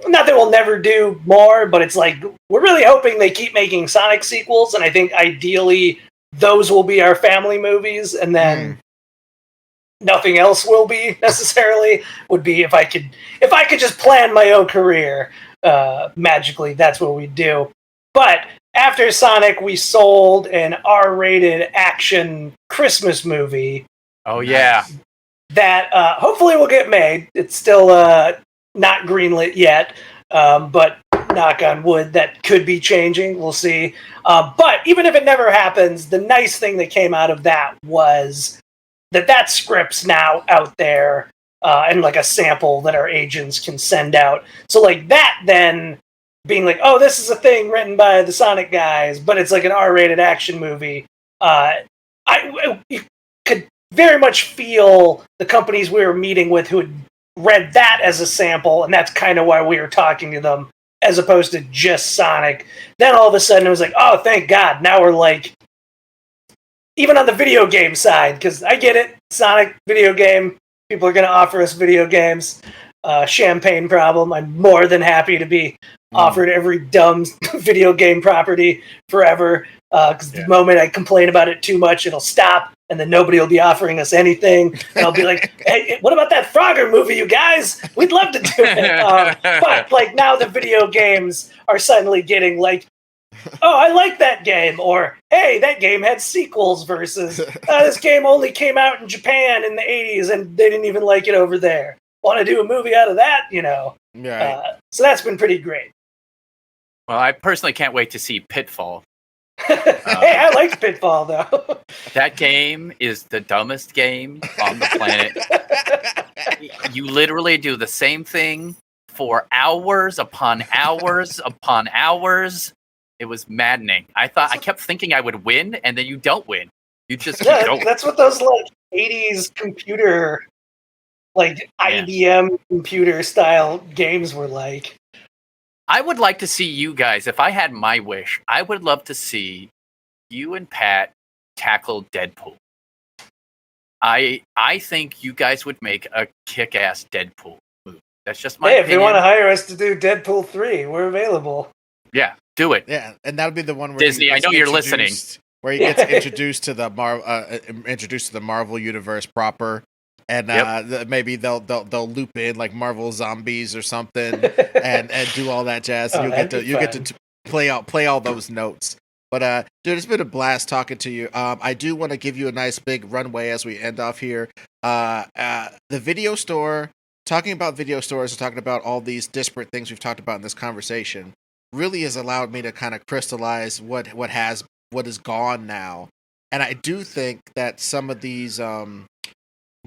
Not that we'll never do more, but it's like we're really hoping they keep making Sonic sequels, and I think ideally those will be our family movies, and then nothing else will be necessarily. Would be if I could just plan my own career magically. That's what we do. But after Sonic, we sold an R-rated action Christmas movie. Oh yeah. That hopefully will get made. It's still not greenlit yet, but knock on wood, that could be changing. We'll see. But even if it never happens, the nice thing that came out of that was that script's now out there and like a sample that our agents can send out. So like that then being like, oh, this is a thing written by the Sonic guys, but it's like an R-rated action movie. You could very much feel the companies we were meeting with who had read that as a sample, and that's kind of why we were talking to them, as opposed to just Sonic. Then all of a sudden it was like, oh, thank God, now we're like, even on the video game side, because I get it, Sonic video game, people are going to offer us video games. Champagne problem. I'm more than happy to be offered every dumb video game property forever. Because the moment I complain about it too much, it'll stop, and then nobody will be offering us anything. And I'll be like, hey, what about that Frogger movie, you guys? We'd love to do it. But like now the video games are suddenly getting like, oh, I like that game. Or, hey, that game had sequels versus this game only came out in Japan in the 80s and they didn't even like it over there. Want to do a movie out of that, you know? Right. So that's been pretty great. Well, I personally can't wait to see Pitfall. Hey, I liked Pitfall, though. That game is the dumbest game on the planet. You literally do the same thing for hours upon hours upon hours. It was maddening. I kept thinking I would win, and then you don't win. You just keep going. That's what those like 80s computer, like IBM computer style games were like. I would like to see you guys, if I had my wish, I would love to see you and Pat tackle Deadpool. I think you guys would make a kick-ass Deadpool movie. That's just my opinion. If they want to hire us to do Deadpool 3, we're available. Yeah, do it. Yeah, and that'll be the one where Disney, I know you're listening. Where he gets introduced to the Marvel universe proper. And maybe they'll loop in like Marvel Zombies or something, and do all that jazz. And you get to play all those notes. But dude, it's been a blast talking to you. I do want to give you a nice big runway as we end off here. The video store, talking about video stores and talking about all these disparate things we've talked about in this conversation, really has allowed me to kind of crystallize what is gone now. And I do think that some of these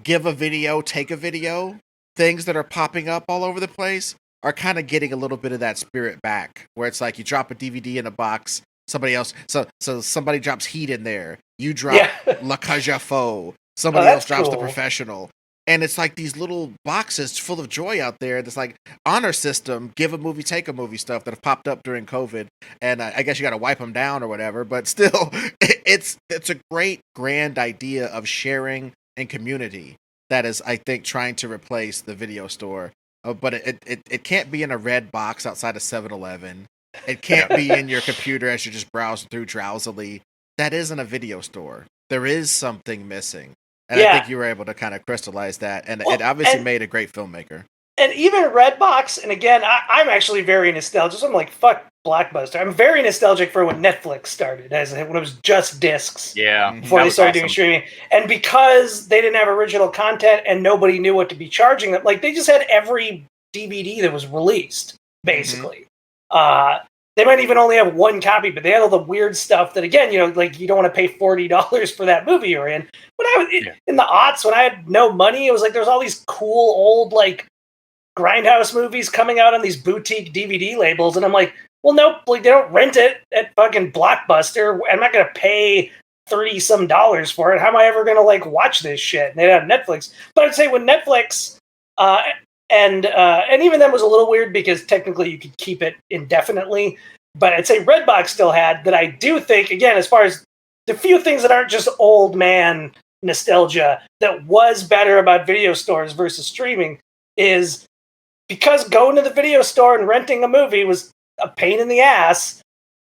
give a video, take a video things that are popping up all over the place are kind of getting a little bit of that spirit back, where it's like you drop a DVD in a box, somebody else, so somebody drops Heat in there, you drop La Cage aux Folles, somebody else drops The Professional, and it's like these little boxes full of joy out there. That's like honor system, give a movie, take a movie stuff that have popped up during COVID, and I guess you got to wipe them down or whatever. But still, it's a great grand idea of sharing and community that is, I think, trying to replace the video store. But it can't be in a red box outside of 7-Eleven. It can't be in your computer as you're just browsing through drowsily. That isn't a video store. There is something missing. And I think you were able to kind of crystallize that. And it obviously made a great filmmaker. And even Redbox, and again, I'm actually very nostalgic. I'm like, fuck Blockbuster. I'm very nostalgic for when Netflix started, when it was just discs. Yeah. Before they started doing streaming. And because they didn't have original content and nobody knew what to be charging them, like they just had every DVD that was released, basically. They might even only have one copy, but they had all the weird stuff that, again, like you don't want to pay $40 for that movie you're in. When I was in the aughts, when I had no money, it was like there's all these cool old like grindhouse movies coming out on these boutique DVD labels, and I'm like, well, nope, like they don't rent it at fucking Blockbuster. I'm not gonna pay $30-some for it. How am I ever gonna like watch this shit? And they have Netflix, but I'd say when Netflix and even then was a little weird because technically you could keep it indefinitely, but I'd say Redbox still had that. I do think, again, as far as the few things that aren't just old man nostalgia that was better about video stores versus streaming is because going to the video store and renting a movie was a pain in the ass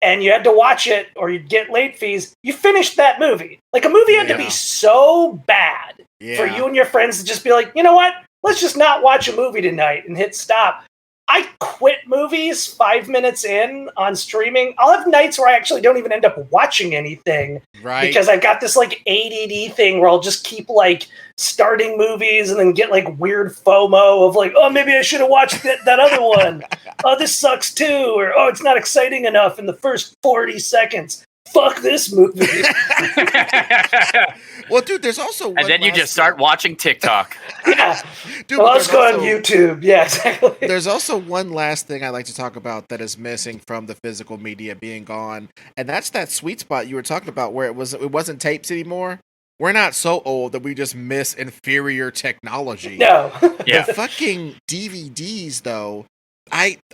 and you had to watch it or you'd get late fees, you finished that movie. Like a movie had to be so bad for you and your friends to just be like, you know what? Let's just not watch a movie tonight and hit stop. I quit movies 5 minutes in on streaming. I'll have nights where I actually don't even end up watching anything. Right. Because I've got this like ADD thing where I'll just keep like starting movies and then get like weird FOMO of like, oh, maybe I should have watched that other one. Oh, this sucks too. Or, oh, it's not exciting enough in the first 40 seconds. Fuck this movie. Well, dude, there's also one and then you just start watching TikTok. Dude, well, let's go on YouTube. Yeah, exactly. There's also one last thing I like to talk about that is missing from the physical media being gone, and that's that sweet spot you were talking about where it wasn't tapes anymore. We're not so old that we just miss inferior technology. No. The fucking DVDs, though.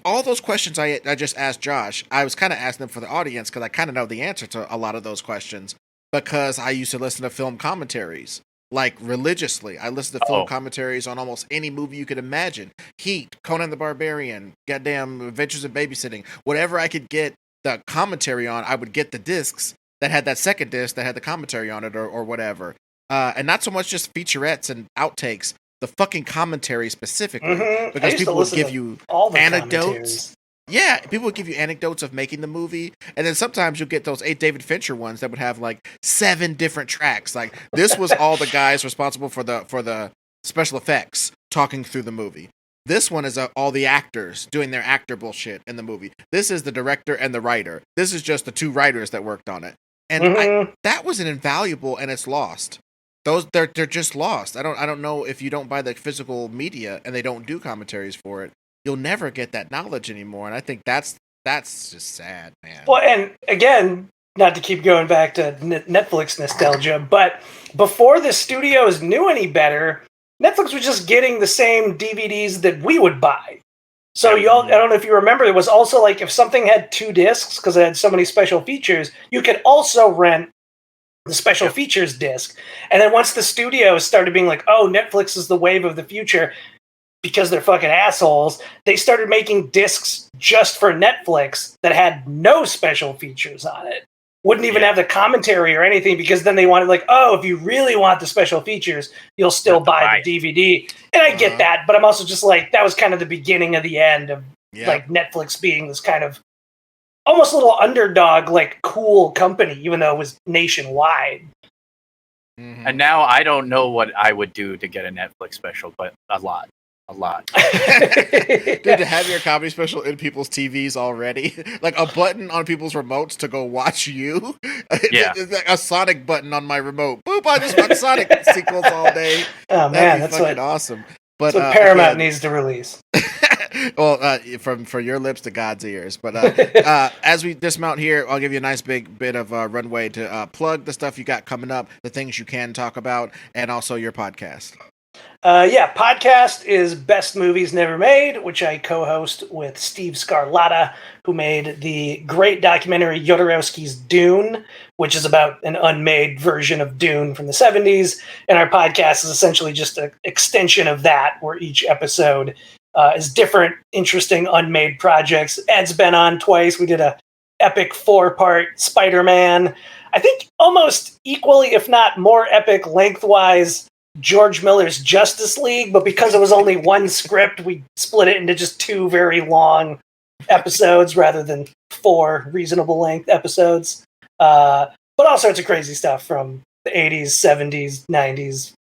All those questions I just asked Josh, I was kind of asking them for the audience because I kind of know the answer to a lot of those questions because I used to listen to film commentaries like religiously. I listened to film commentaries on almost any movie you could imagine. Heat, Conan the Barbarian, goddamn Adventures in Babysitting, whatever I could get the commentary on, I would get the discs that had that second disc that had the commentary on it or whatever. And not so much just featurettes and outtakes. The fucking commentary specifically, because people would give you anecdotes. Yeah, people would give you anecdotes of making the movie, and then sometimes you'll get those 8 David Fincher ones that would have like 7 different tracks. Like this was all the guys responsible for the special effects talking through the movie. This one is all the actors doing their actor bullshit in the movie. This is the director and the writer. This is just the 2 writers that worked on it, and that was an invaluable, and it's lost. They're just lost. I don't know if you don't buy the physical media and they don't do commentaries for it, you'll never get that knowledge anymore. And I think that's just sad, man. Well, and again, not to keep going back to Netflix nostalgia, but before the studios knew any better, Netflix was just getting the same DVDs that we would buy. So I don't know if you remember, it was also like if something had 2 discs because it had so many special features, you could also rent the special features disc. And then once the studios started being like, oh, Netflix is the wave of the future because they're fucking assholes, they started making discs just for Netflix that had no special features on it. Wouldn't even have the commentary or anything because then they wanted like, oh, if you really want the special features, you'll still buy the DVD. And I get that, but I'm also just like, that was kind of the beginning of the end of like Netflix being this kind of almost a little underdog, like cool company, even though it was nationwide. And now I don't know what I would do to get a Netflix special, but a lot. Dude, to have your comedy special in people's TVs already, like a button on people's remotes to go watch you. Yeah. It's like a Sonic button on my remote. Boop! I just want Sonic sequels all day. Oh man, That'd be that's fucking what awesome. But But Paramount needs to release. well, from your lips to God's ears. But as we dismount here, I'll give you a nice big bit of runway to plug the stuff you got coming up, the things you can talk about, and also your podcast. Podcast is Best Movies Never Made, which I co-host with Steve Scarlatta, who made the great documentary Jodorowsky's Dune, which is about an unmade version of Dune from the 70s. And our podcast is essentially just an extension of that, where each episode is different, interesting, unmade projects. Ed's been on twice. We did a epic 4-part Spider-Man. I think almost equally, if not more epic lengthwise, George Miller's Justice League, but because it was only one script, we split it into just 2 very long episodes rather than 4 reasonable length episodes. But all sorts of crazy stuff from the 80s, 70s, 90s,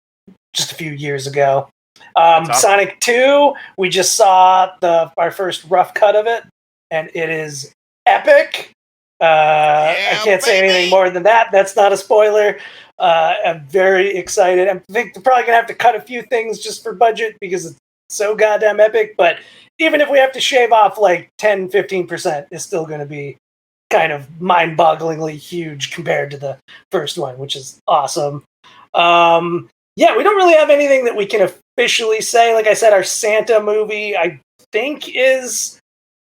just a few years ago. Awesome. Sonic 2, we just saw our first rough cut of it, and it is epic. I can't say anything more than that. That's not a spoiler. I'm very excited. I think they're probably going to have to cut a few things just for budget because it's so goddamn epic. But even if we have to shave off like 10, 15%, it's still going to be kind of mind-bogglingly huge compared to the first one, which is awesome. We don't really have anything that we can officially say. Like I said, our Santa movie, I think, is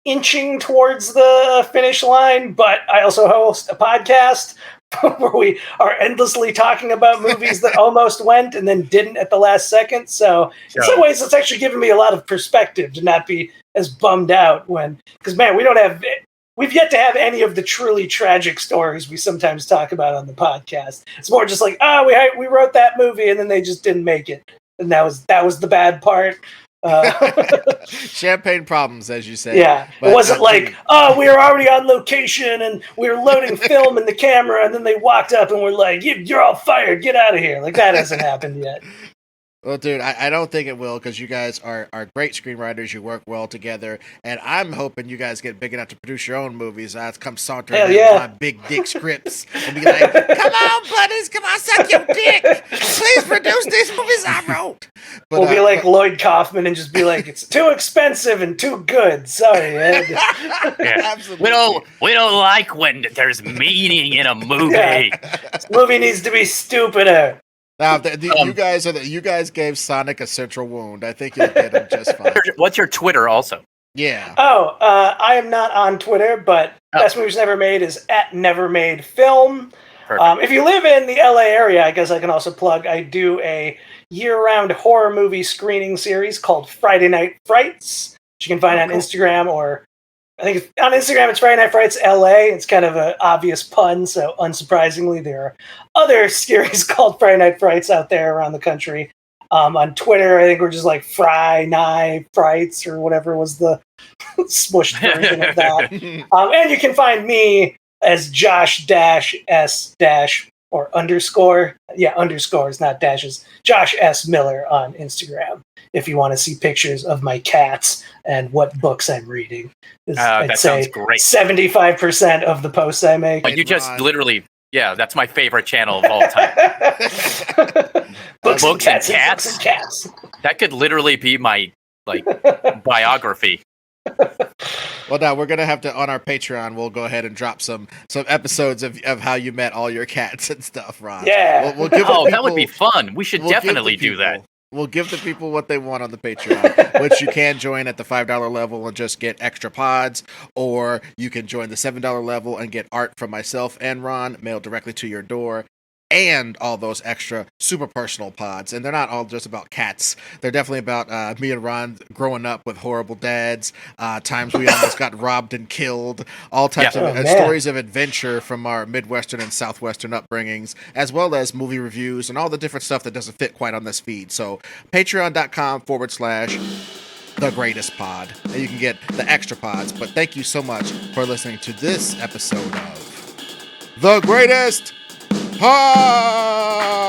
inching towards the finish line, but I also host a podcast where we are endlessly talking about movies that almost went and then didn't at the last second. So in some ways, it's actually given me a lot of perspective to not be as bummed out because man, we've yet to have any of the truly tragic stories we sometimes talk about on the podcast. It's more just like, we wrote that movie and then they just didn't make it. And that was the bad part. Champagne problems, as you say. Yeah, it wasn't like, we were already on location and we were loading film in the camera, and then they walked up and were like, "You're all fired. Get out of here!" Like that hasn't happened yet. Well, dude, I don't think it will because you guys are great screenwriters. You work well together, and I'm hoping you guys get big enough to produce your own movies. I'd come sauntering in with my big dick scripts and be like, "Come on, buddies, come on, suck your dick. Please produce these movies I wrote." But, we'll be like Lloyd Kaufman and just be like, "It's too expensive and too good." Sorry, Ed. Yeah. Absolutely. We don't like when there's meaning in a movie. This movie needs to be stupider. Now, you guys gave Sonic a central wound. I think you'll get him just fine. What's your Twitter also? Yeah. I am not on Twitter, but Best Movies Never Made is @NeverMadeFilm. If you live in the LA area, I guess I can also plug, I do a year-round horror movie screening series called Friday Night Frights, which you can find on Instagram, or I think on Instagram it's Friday Night Frights LA. It's kind of an obvious pun, so unsurprisingly, there are other series called Friday Night Frights out there around the country. On Twitter, I think we're just like Fry Night Frights or whatever was the smushed version of that. And you can find me as Josh-S- or underscore. Yeah, underscores, not dashes. Josh S. Miller on Instagram. If you want to see pictures of my cats and what books I'm reading. That sounds great. 75% of the posts I make. You just literally, that's my favorite channel of all time. Books and cats. Books and cats. That could literally be my biography. Well, now we're gonna have to, on our Patreon, we'll go ahead and drop some episodes of how you met all your cats and stuff, Ron. Yeah. We'll give that would be fun. We should definitely do that. We'll give the people what they want on the Patreon, which you can join at the $5 level and just get extra pods, or you can join the $7 level and get art from myself and Ron mailed directly to your door, and all those extra super personal pods. And they're not all just about cats. They're definitely about me and Ron growing up with horrible dads, times we almost got robbed and killed, all types of stories of adventure from our Midwestern and Southwestern upbringings, as well as movie reviews and all the different stuff that doesn't fit quite on this feed. So patreon.com/ The Greatest Pod. And you can get the extra pods. But thank you so much for listening to this episode of The Greatest Pod.